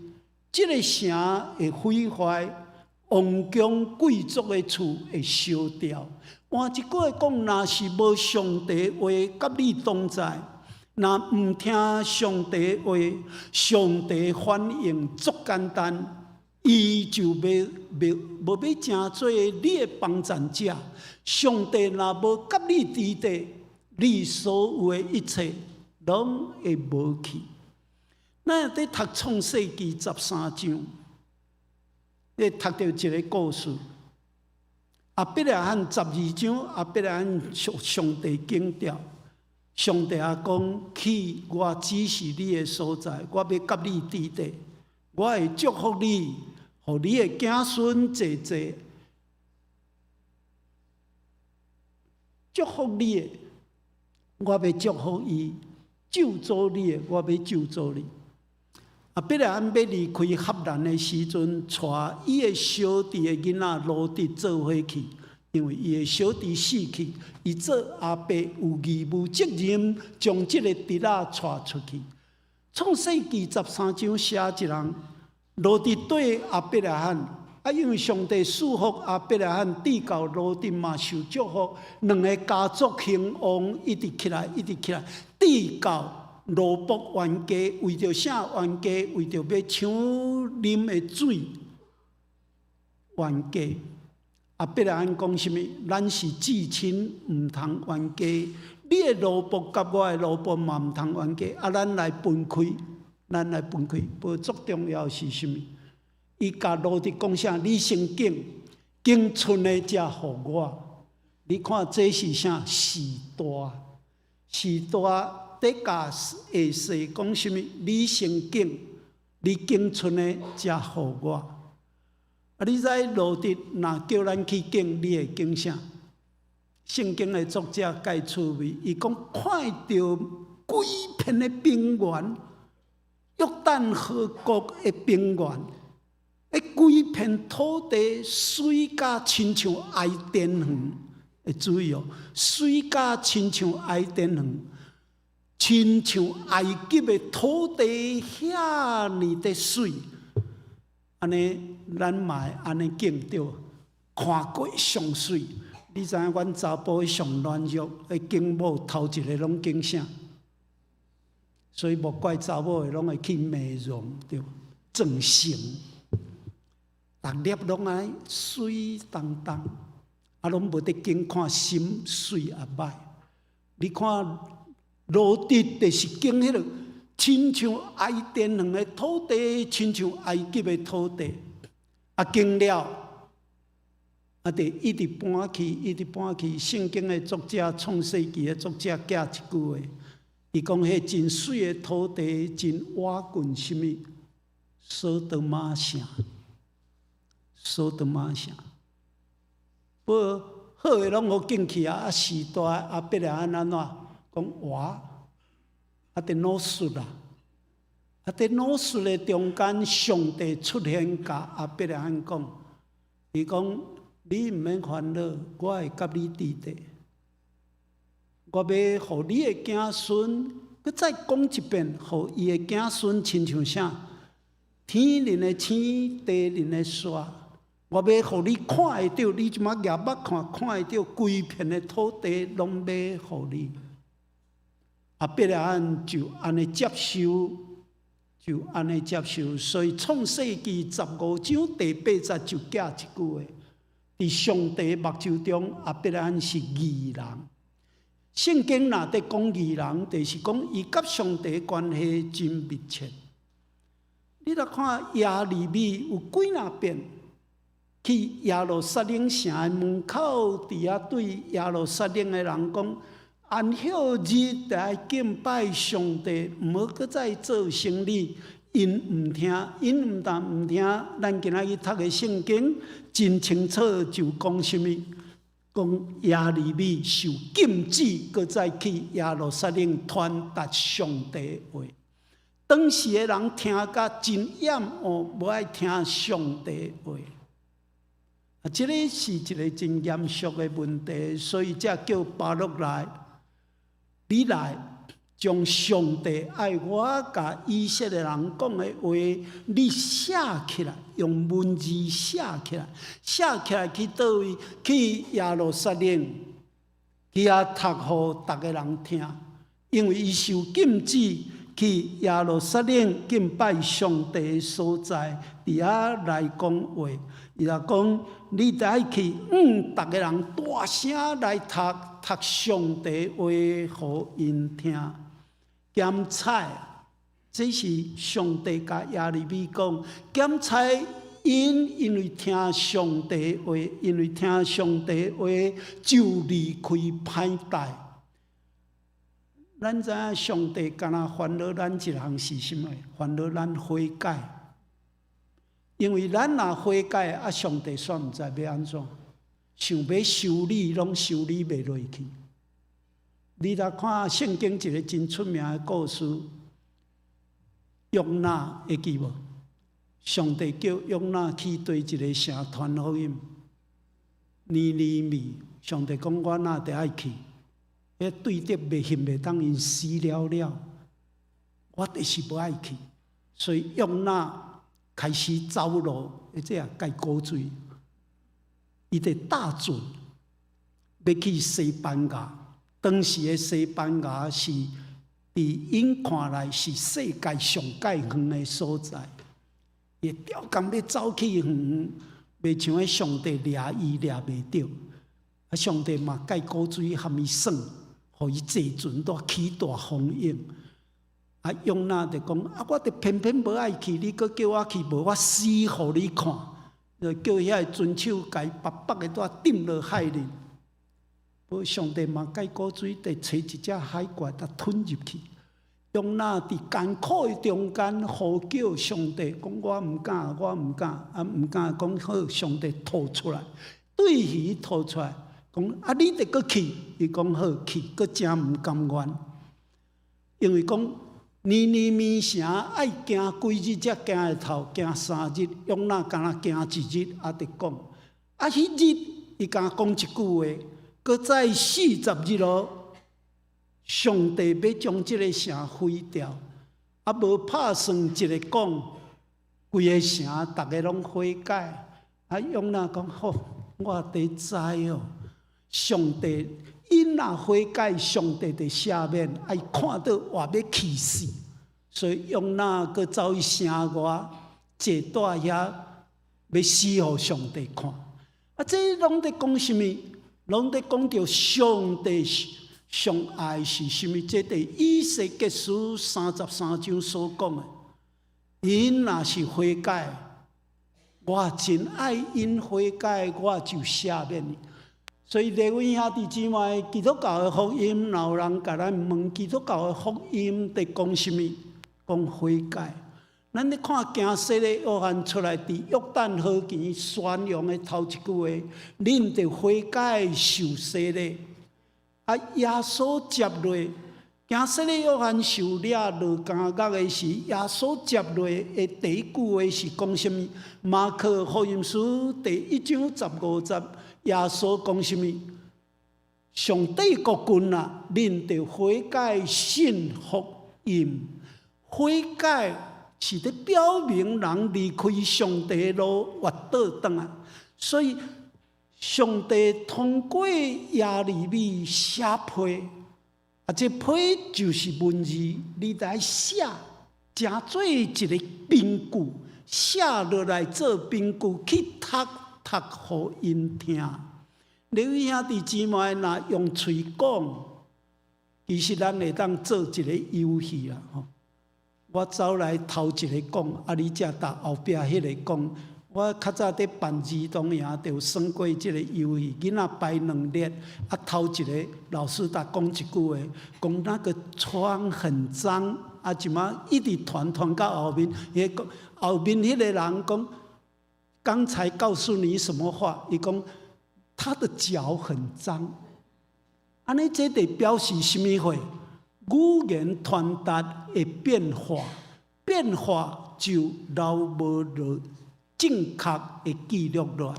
这个城会毁坏，王宫贵族的厝会烧掉。换一句话讲，若是无上帝话甲你同在。若毋听上帝话，上帝反应足简单，伊就无要成做你的帮助者。上帝若无甲你支持，你所有的一切拢会无去。咱伫读创世纪13章，你读到一个故事。亚伯拉罕12章，亚伯拉罕上帝警调。上帝啊，讲去，我指示你的所在，我要甲你支持，我会祝福你，互你的子孙济济，祝福你的，我要祝福伊；咒诅你的，我要咒诅你。啊，伯拉罕要离开赫兰的时阵，带伊的小弟的囡仔罗得做伙去。因为伊的小弟死去，伊做阿伯有义务责任，将这个弟仔带出去。创世纪13章写一人，罗得对亚伯拉罕，因为上帝祝福亚伯拉罕，地到罗得嘛受祝福，两个家族兴旺，一直起来，地到罗卜冤家，为着啥冤家？为着要抢啉的水冤家。亚伯拉罕讲什么？咱是至亲，毋通冤家。你的萝卜甲我的萝卜嘛毋通冤家。咱来分开，无足重要是什么？伊甲罗得讲啥？你先经剩的才互我。你看这是啥？时代伫甲下世讲什么？你先你经剩的才互我。你知罗得若叫咱去敬，你会敬啥？圣经的作者介趣味，伊讲看到规片的平原，约旦河谷的平原，规片土地水甲亲像爱甸园，会注意哦，水甲亲像爱甸园，亲像埃及的土地遐尼的水。安尼，咱嘛会安尼敬着，看过上水。你知影，阮查甫上软弱，敬某头一个拢敬啥？所以莫怪查某的拢会去美容，对，整形，逐粒拢爱水当当，拢无得敬看心水也歹。你看罗得就是敬迄个亲像爱甸园的土地，亲像埃及的土地，经了，就一直搬去，一直搬去。圣经的作者，创世纪的作者，加一句话，伊讲：迄真水的土地，真瓦近什么？索多玛城，索多玛城。不过好的拢好进去啊！时代别个安怎讲哇？伫老师啦，伫老师的中间，上帝出现，甲别个安讲，伊讲你毋免烦恼，我会甲你伫地，我要互你的子孙，佮再讲一遍，互伊的子孙亲像啥？天灵的星，地灵的沙。我要互你看会到，你即马眼目看会到，规片的土地拢要互你。别个安就安尼接受，就安尼接受。所以创世纪15章第8节就加一句话：伫上帝目睭中，别个安是义人。圣经若伫讲义人，就是讲伊甲上帝关系真密切。你来看耶利米有几若遍？去耶路撒冷城的门口，伫遐对耶路撒冷的人讲：安息日来敬拜上帝，毋好搁再做生意。因毋听，因毋听。咱今仔日读的圣经真清楚，就讲什么？讲耶利米受禁止，搁再去耶路撒冷传达上帝话。当时的人听甲真厌恶，无爱听上帝话。这个是一个真严肃的问题，所以才叫巴录来，你来将上帝爱我甲以色列人讲的话，你写起来，用文字写起来，写起来去倒位？去耶路撒冷，去遐读互逐个人听，因为伊受禁止去耶路撒冷敬拜上帝的所在，伫遐来讲话。伊若讲，你得爱去，逐个人大声来读上帝话，互因听。检采，这是上帝甲耶利米讲，检采因为听上帝话，因为听上帝话，就离开歹代。咱知影上帝敢若烦恼咱一项是啥物？烦恼咱悔改。因为咱若悔改，上帝煞毋知要安怎，想要修理，拢修理袂落去。你来看圣经一个真出名的故事，约拿会记无？上帝叫约拿去对一个城传福音，尼尼微。上帝讲：我哪得爱去？迄对着袂信袂当因死了了，我就是无爱去。所以约拿开始走路，或者该高水，伊伫大船要去西班牙。当时的西班牙是伫因看来是世界上界远的所在，伊调工要走去远，袂像迄上帝掠伊掠袂着。上帝嘛该高水含伊算，互伊坐船都起大风涌。约拿就讲：我就偏偏无爱去，你搁叫我去，无我死互你看。就叫遐船手甲伊白白的带沉落海里。不过上帝嘛该古水，得找一只海怪，甲吞入去。约拿伫艰苦的中间呼叫上帝，讲：我毋敢，我毋敢，毋敢讲好。上帝吐出来，对鱼吐出来，讲：你得搁去。伊讲好去，搁真毋甘愿，因为讲。尼尼微城爱行几日才行会透？行3日，约拿敢若行1日，得讲。迄日伊敢讲一句话，搁再40日咯。上帝要将这个城毁掉，无拍算一个讲，规个城逐个拢悔改。约拿讲好，我得知哦，上帝。因若悔改，上帝就赦免，爱看到活要气死，所以约拿阁走去城外，坐蹛遐要死互上帝看。这拢在讲什么？拢在讲着上上爱是什么？这伫以西结书33章所讲的，因若是悔改，我真爱因悔改，我就赦免你。所以，各位兄弟姊妹，基督教的福音，若有人甲咱问基督教的福音伫讲什么？讲悔改。咱咧看惊洗的约翰出来伫约旦河边宣扬的头一句话：恁得悔改受洗礼。啊，耶稣接落，惊洗的约翰受了落监狱的时，耶稣接落的第一句话是讲什么？马可福音书第1章15节，耶稣讲什么？上帝国君啊，恁得悔改信福音，悔改。是咧表明人离开上帝的路，滑倒转来。所以，上帝通过耶利米写批，这批就是文字，你来写，成做一个凭据，写落来做凭据去读互因听。你位兄弟姊妹，若用嘴讲，其实咱会当做一个游戏啦，吼。我走来头一个讲，你才答后壁迄个讲。我较早伫办儿童营，就算过即个游戏，囡仔排2列，头一个老师答讲一句话，讲那个窗很脏，即马一直传到后面，伊讲后面迄个人讲，刚才告诉你什么话？伊讲他的脚很脏，安尼这得表示什么话？语言传达的变化，变化就留无落正确的记录落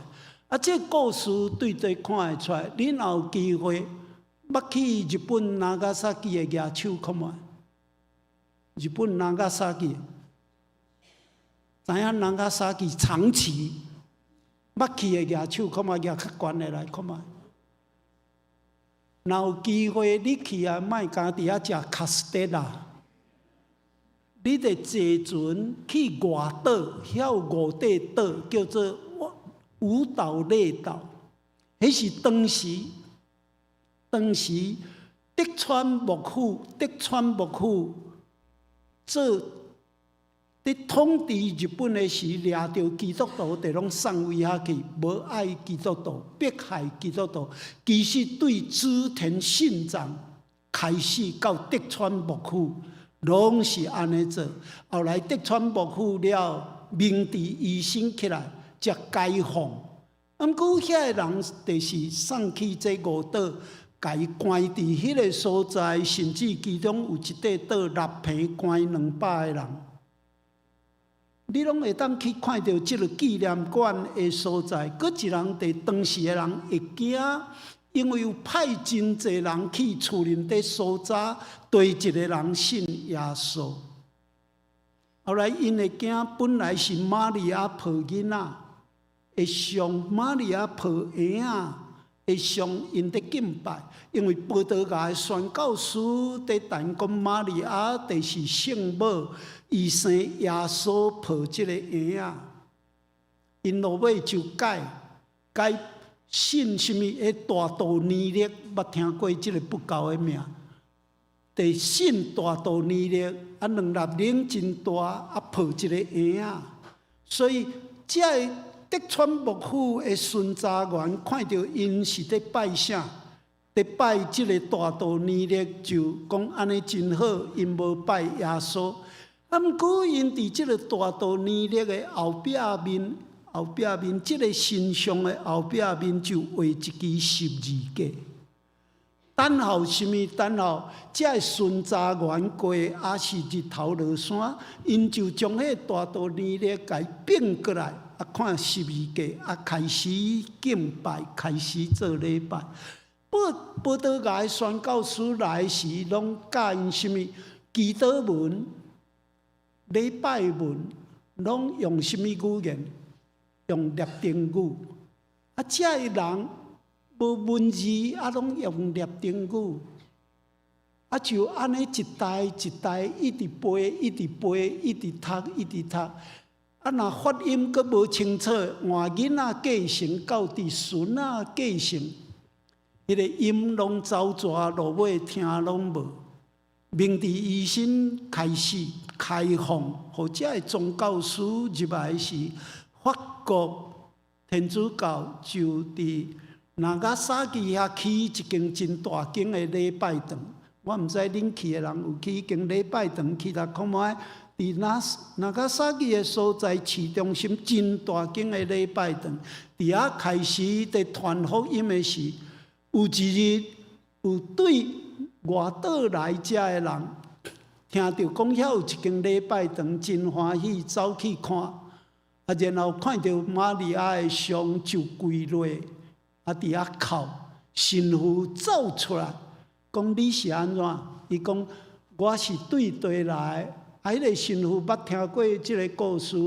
来。这故事对对看会出来。你若有机会，捌去日本长崎的野手看卖？日本长崎，知影长崎长崎，捌去的野手看卖，野较悬的来看卖。若有机会，你去啊，莫家伫遐食卡斯特拉。你得坐船去外岛，遐有5块岛，叫做五岛列岛。迄是当时德川幕府做伫统治日本的时，掠到基督徒，就拢送位遐去，无爱基督徒，迫害基督徒。其实对织田信长开始到德川幕府，拢是安尼做。后来德川幕府了，明治维新起来，才解放。毋过遐个人就是送去这5岛，甲伊关伫迄个所在，甚至其中有一块岛6坪关200个人。你拢会当去看到即个纪念馆的所在，搁一人伫当时的人会惊，因为有派真侪人去厝林伫搜查，对一个人信耶稣。后来因会惊，本来是玛利亚抱囡仔，会上玛利亚抱婴仔，会上因伫敬拜，因为报道家的宣教师伫谈讲玛利亚就是圣母。伊生耶稣抱即个婴仔，因落尾就改信什么？迄大道尼勒，捌听过即个不教的名？得信大道尼勒，2粒领真大，抱一个婴仔。所以，这德川幕府的巡查员看到因是伫拜啥？伫拜即个大道尼勒，就讲安尼真好，因无拜耶稣。毋过，因伫即个大道尼勒的后壁面，即个神像的后壁面就画一支十字架。等候什么？等候这巡查员过，也是日头落山，因就将迄大道尼勒改变过来，看十字架，开始敬拜，开始做礼拜。报道家的宣教师来时，拢教因什么？祈祷文。礼拜文拢用什么语言？用拉丁语。这个人无文字，拢用拉丁语。就安尼一代一代一直背，一直背，一直读。若发音阁无清楚，换囡仔继承到伫孙仔继承。迄个音拢走蛇，落尾听拢无。明治维新开始开放，或者个宗教师入来时，法国天主教就伫那加萨基遐起一间真大间的礼拜堂。我毋知恁去的人有去间礼拜堂去啦，看卖伫那加萨基的所在市中心真大间的礼拜堂，伫遐开始伫传福音的时，有一日有对外岛来遮的人，听到讲遐有一间礼拜堂，真欢喜，走去看，然后看到玛利亚的像就跪落，伫遐哭，神父走出来，讲你是安怎？伊讲我是对地来。迄个神父捌听过即个故事，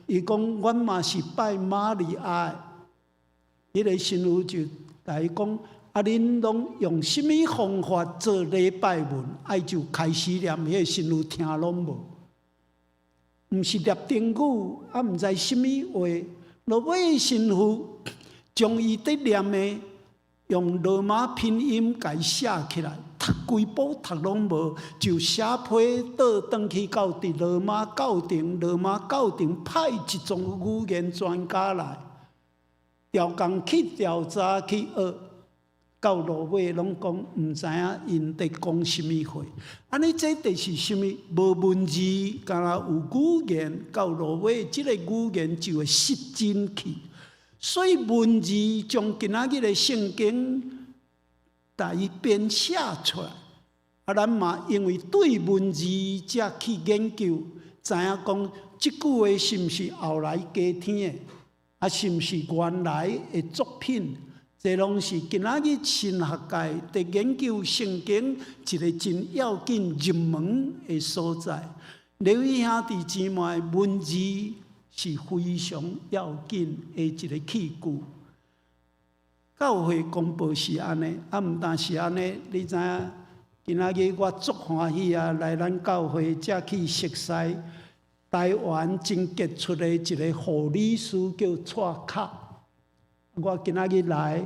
伊讲阮嘛是拜玛利亚。迄个神父就甲伊讲：恁拢用什么方法做礼拜文？就开始念，迄个神父听拢无，毋是念丁语，毋知什么话。落尾神父将伊得念的用罗马拼音甲伊写起来。读规部读拢无，就写批倒转去到伫罗马教廷，罗马教廷派一种语言专家来，调工去调查去学，到落尾拢讲毋知影因伫讲什么话。安尼这就是什么？无文字，敢若有语言，到落尾即个语言就会失真去。所以文字将今仔日的圣经。但伊编写出来，咱嘛因为对文字才去研究，知影讲即句话是毋是后来加添的，是毋是原来的作品？这拢是今仔日神学界伫研究圣经一个真要紧入门的所在。刘义兄弟姊妹，文字是非常要紧的一个器具。教会公布是安尼，毋但是安尼，你知影？今仔日我足欢喜啊，来咱教会才去熟悉台湾真杰出的一个护理师叫蔡卡。我今仔日来，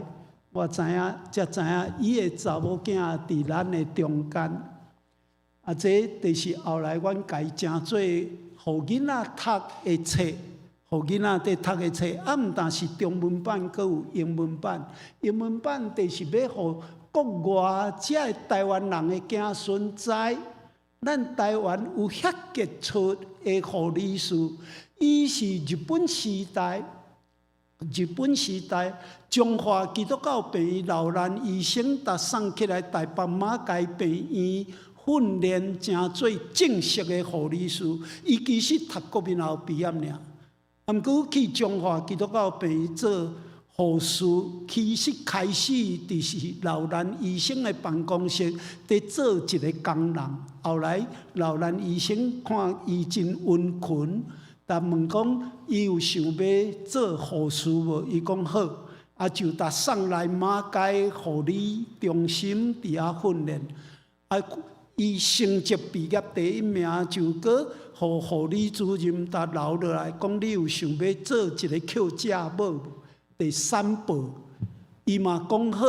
我知影，才知影伊的查某囝伫咱的中间。这就是后来阮家诚做互囡仔读的册。互囡仔伫读的册，毋但是中文版，阁有英文版。英文版就是要互国外遮台湾人的子孙知，咱台湾有遐杰出的护理师，伊是日本时代中华基督教病院老人医生，搭送起来台北马街病院训练，成做正式的护理师。伊其实读国民校毕业尔。毋过去中华基督教病院做护士，其实开始就是老人医生的办公室，伫做一个工人。后来老人医生看伊真温群，但问讲伊有想要做护士无？伊讲好，就搭送来马街护理中心伫遐训练。伊成绩毕业第一名，就搁互护理主任搭留落来，讲你有想要做一个扣假无？第3步，伊嘛讲好，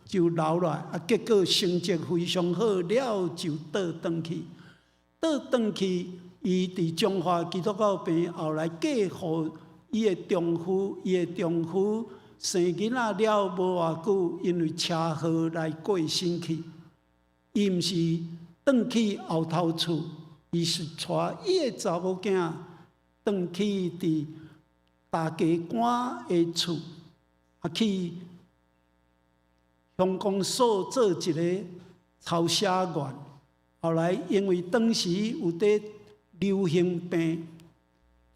就留落来。结果成绩非常好，了就倒转去。伊伫中华基督教病院后来嫁互伊的丈夫，生囡仔了无偌久，因为车祸来过身去。伊毋是转去后头厝，伊是带伊的查某囝转去伫大家官的厝，去乡公所做一个抄写员。后来因为当时有伫流行病，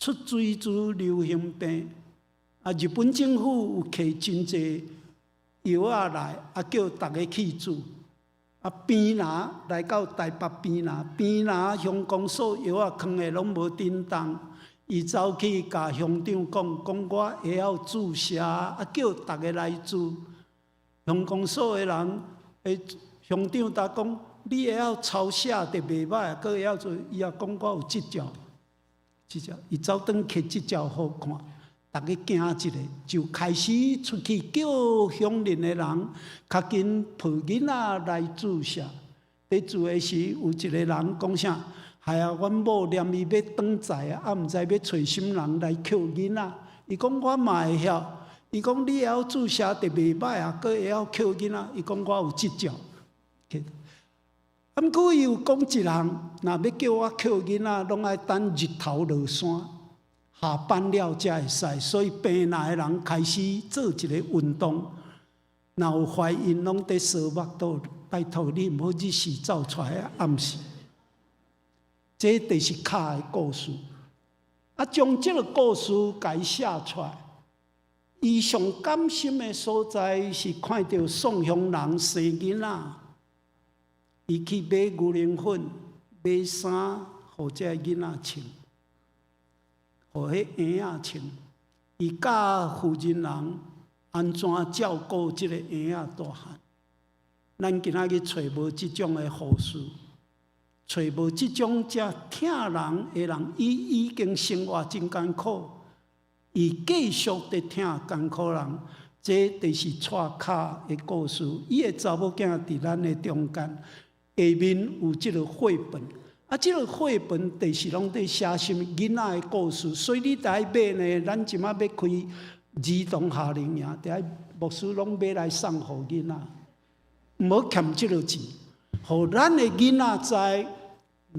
出水珠流行病，日本政府有摕真济药仔来，叫大家去煮。边拿来到台北边拿乡公所药仔囥的拢无叮当，伊走去甲乡长讲我会晓注射，叫大家来煮。乡公所的人，乡长答讲你会晓抄写就袂歹，佫会晓做，伊也讲我有执照，伊走转摕执照好看。大家惊一下，就开始出去叫乡邻的人，较紧抱囡仔来注射。在住的时，有一个人讲啥？哎呀，阮某念伊要转载啊，毋知要找什么人来扣囡仔。伊讲我嘛会晓。伊讲你晓注射就袂歹啊，佮会晓扣囡仔。伊讲我有执照。毋过伊有讲一项，若要叫我扣囡仔，拢爱等日头落山。下班了才会使，所以病难的人开始做一个运动。若有怀孕，拢在烧目肚，拜托你毋好日时走出来啊，暗时。这就是卡的故事。啊，将这个故事改写出来，伊上甘心的所在是看到宋乡人生囡仔，伊去买牛奶粉、买衫，互这囡仔穿。互迄婴仔穿，伊教负责人安怎照顾即个婴仔大汉。咱今仔日找无即种的护士，找无即种遮疼人的人，伊已经生活真艰苦，伊继续在疼艰苦人，这就是蔡卡的故事。伊的查某囝伫咱的中间，下面有即个绘本。啊，即个绘本就是拢在写什么囡仔的故事，所以你得买呢。咱即马要开儿童夏令营，得牧师拢买来送互囡仔，毋好欠即个钱，互咱的囡仔知，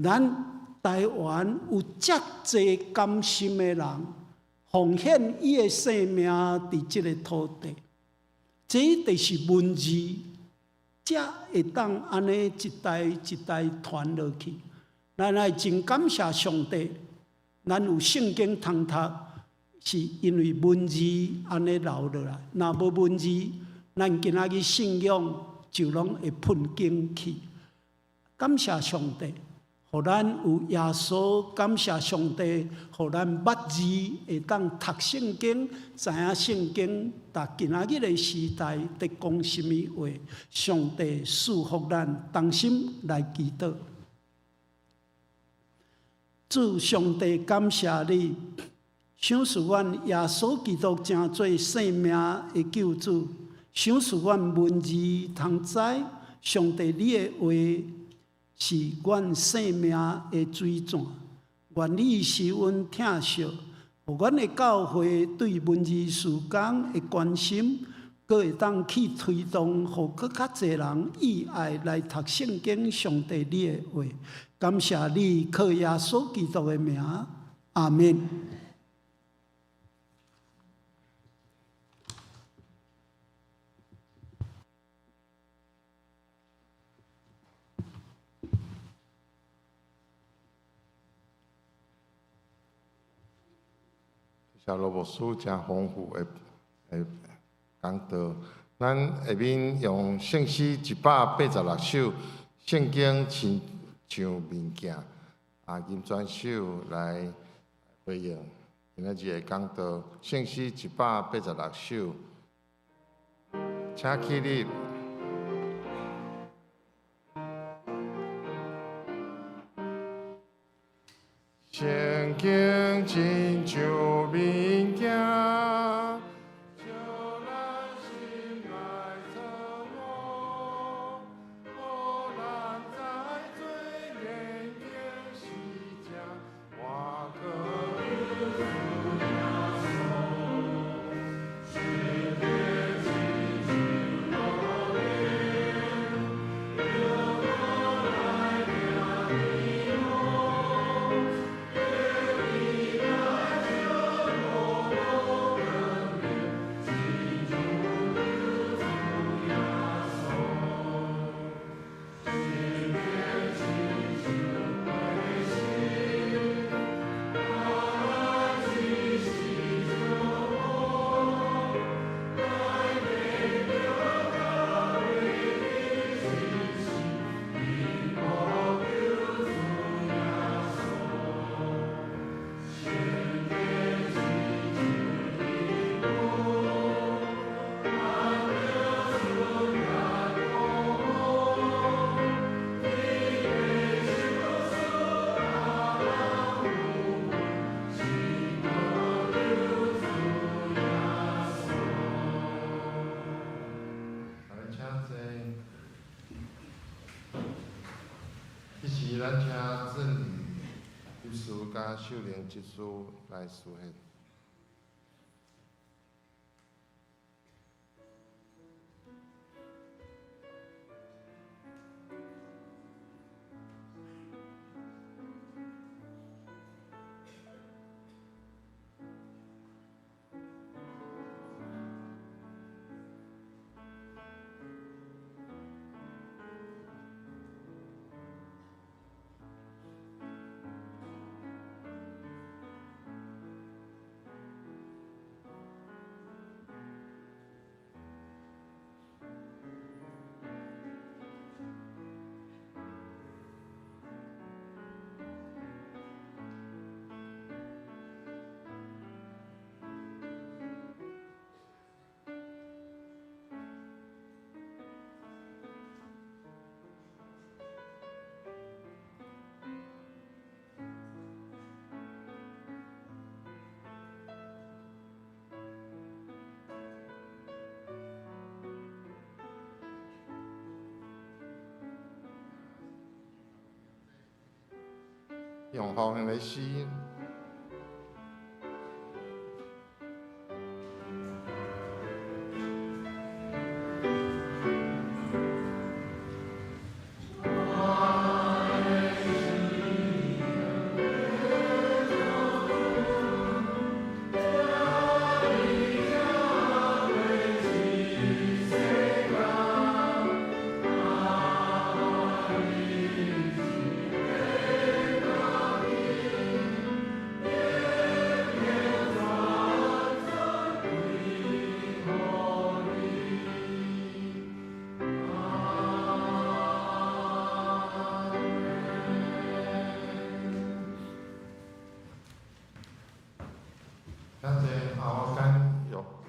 咱台湾有遮济甘心的人，奉献伊的生命伫即个土地，这就是文字，才会当安尼一代一代传落去。咱爱真感谢上帝，咱有圣经通读，是因为文字安尼留落来。若无文字，咱今仔日信仰就拢会喷经去。感谢上帝，互咱有耶稣；感谢上帝，互咱捌字会当读圣经，知影圣经。但今仔日的时代在讲什么话？上帝祝福咱，同心来祈祷。主上帝，感谢你，赏赐阮耶稣基督成做生命的救主，赏赐阮文字通知。上帝，你的话是阮生命的水泉，愿你是阮疼惜，互阮的教会对文字事工的关心，阁会当去推动，互阁较侪人意爱来读圣经。上帝，你的话。感谢你，靠耶稣基督的名，阿门。谢罗牧师真丰富的讲道，咱下面用圣诗186首，圣经亲像物件金泉手来回应今仔日的讲道。圣诗186首，请起立。圣经亲像物件。咱请郑宇律师甲秀玲律师来书写。用方言来诗。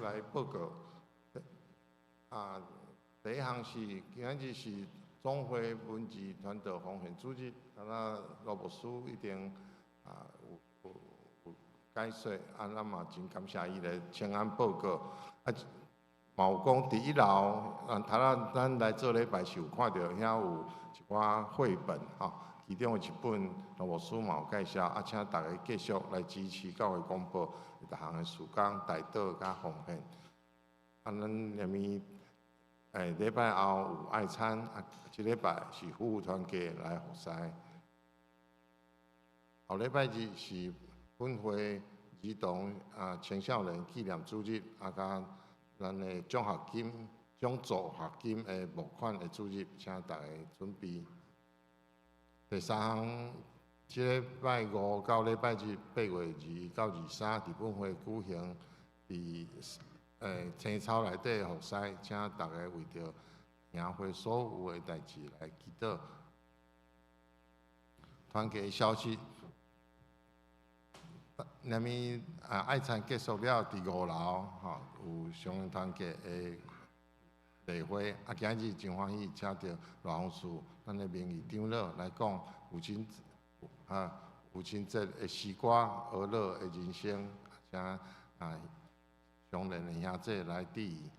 来报告。第一项是今日是总会文字团队方面主任，罗牧师一定有解说，咱嘛真感谢伊来请安报告。嘛有讲伫1楼，咱来做礼拜是有看到遐有一寡绘本吼，其中有一本罗牧师嘛有介绍，请大家继续来支持教会广播逐项的事工、代祷甲奉献。咱连咪礼拜后有爱餐，即礼拜是服务团契来服侍。后礼拜日是本会儿童青少年纪念主日，甲咱的奖助学金的募款的主日，请大家准备。第三项，即礼拜五到礼拜日8月2到23，伫本会举行伫青草内底服侍，请大家为着营会所有的代志来祈祷。团契消息，那么爱餐结束了，伫5楼有上人团契的例会，今日真欢喜，请到罗洪树，咱的名誉长老来讲父亲节的诗歌、儿乐的人生，请上人的兄弟来致意。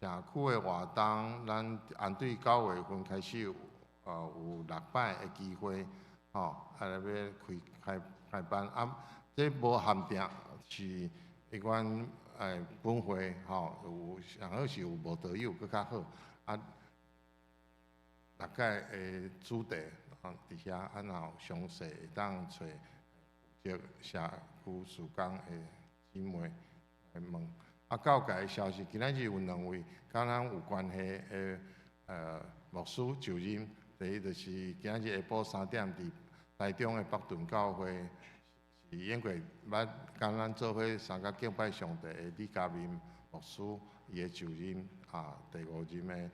社区的活动，咱按对9月份开始有6摆的机会，来要开办。这无限定是迄款本会有上好是有无导游搁较好。大概的主题伫遐，若详细会当找负责社区事工的姊妹来问。教界的消息，今仔日有2位甲咱有关系的牧师就任。第一就是今仔日下晡3点伫台中的北屯教会，是演过捌甲咱做伙参加敬拜上帝的李家明牧师，伊的就任第5任的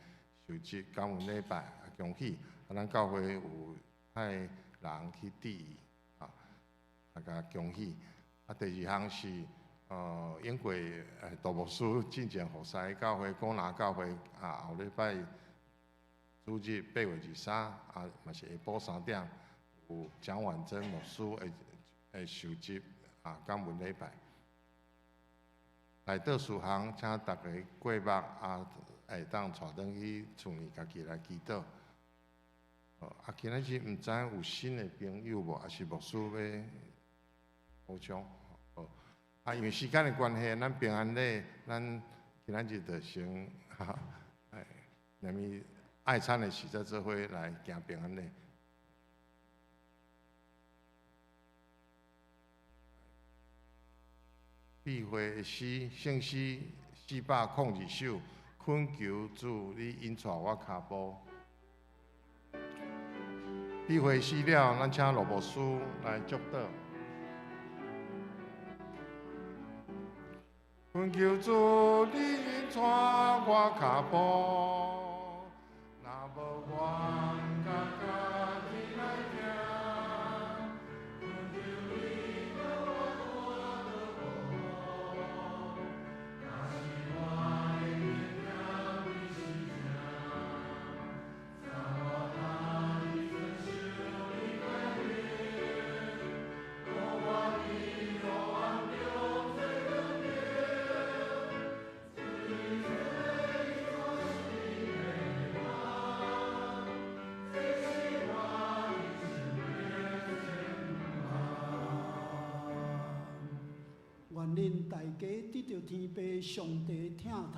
受职感恩礼拜，恭喜！咱教会有派人去致意，大家恭喜！第二项是演过大牧师进前服侍教会广南教会，后礼拜主日8月23，嘛是下晡3点有蒋婉珍牧师会受职感恩礼拜。内道事项，请大家过目会当带转去厝里家己来祈祷。今仔日毋知有新的朋友无，还是牧师要补充？因为时间的关系，咱平安礼，咱今仔日就先连咪爱餐的时在做伙来行平安礼。避讳诗圣诗402首，恳求主你引带我脚步。避讳诗了，咱请罗牧师来祝祷。恳求主你引带我脚步，若无我家己来行。恳求你带我若是我的面条你是啥？在我哪里承受你改变？让我的右岸流水更变。愿恁大家得到天父上帝疼痛，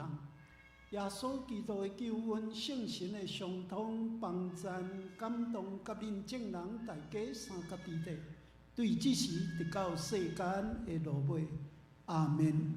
耶稣基督的救恩、圣神的相通、帮赞、感动，甲恁众人大家三甲之地，对这时直到世间的落尾。阿门。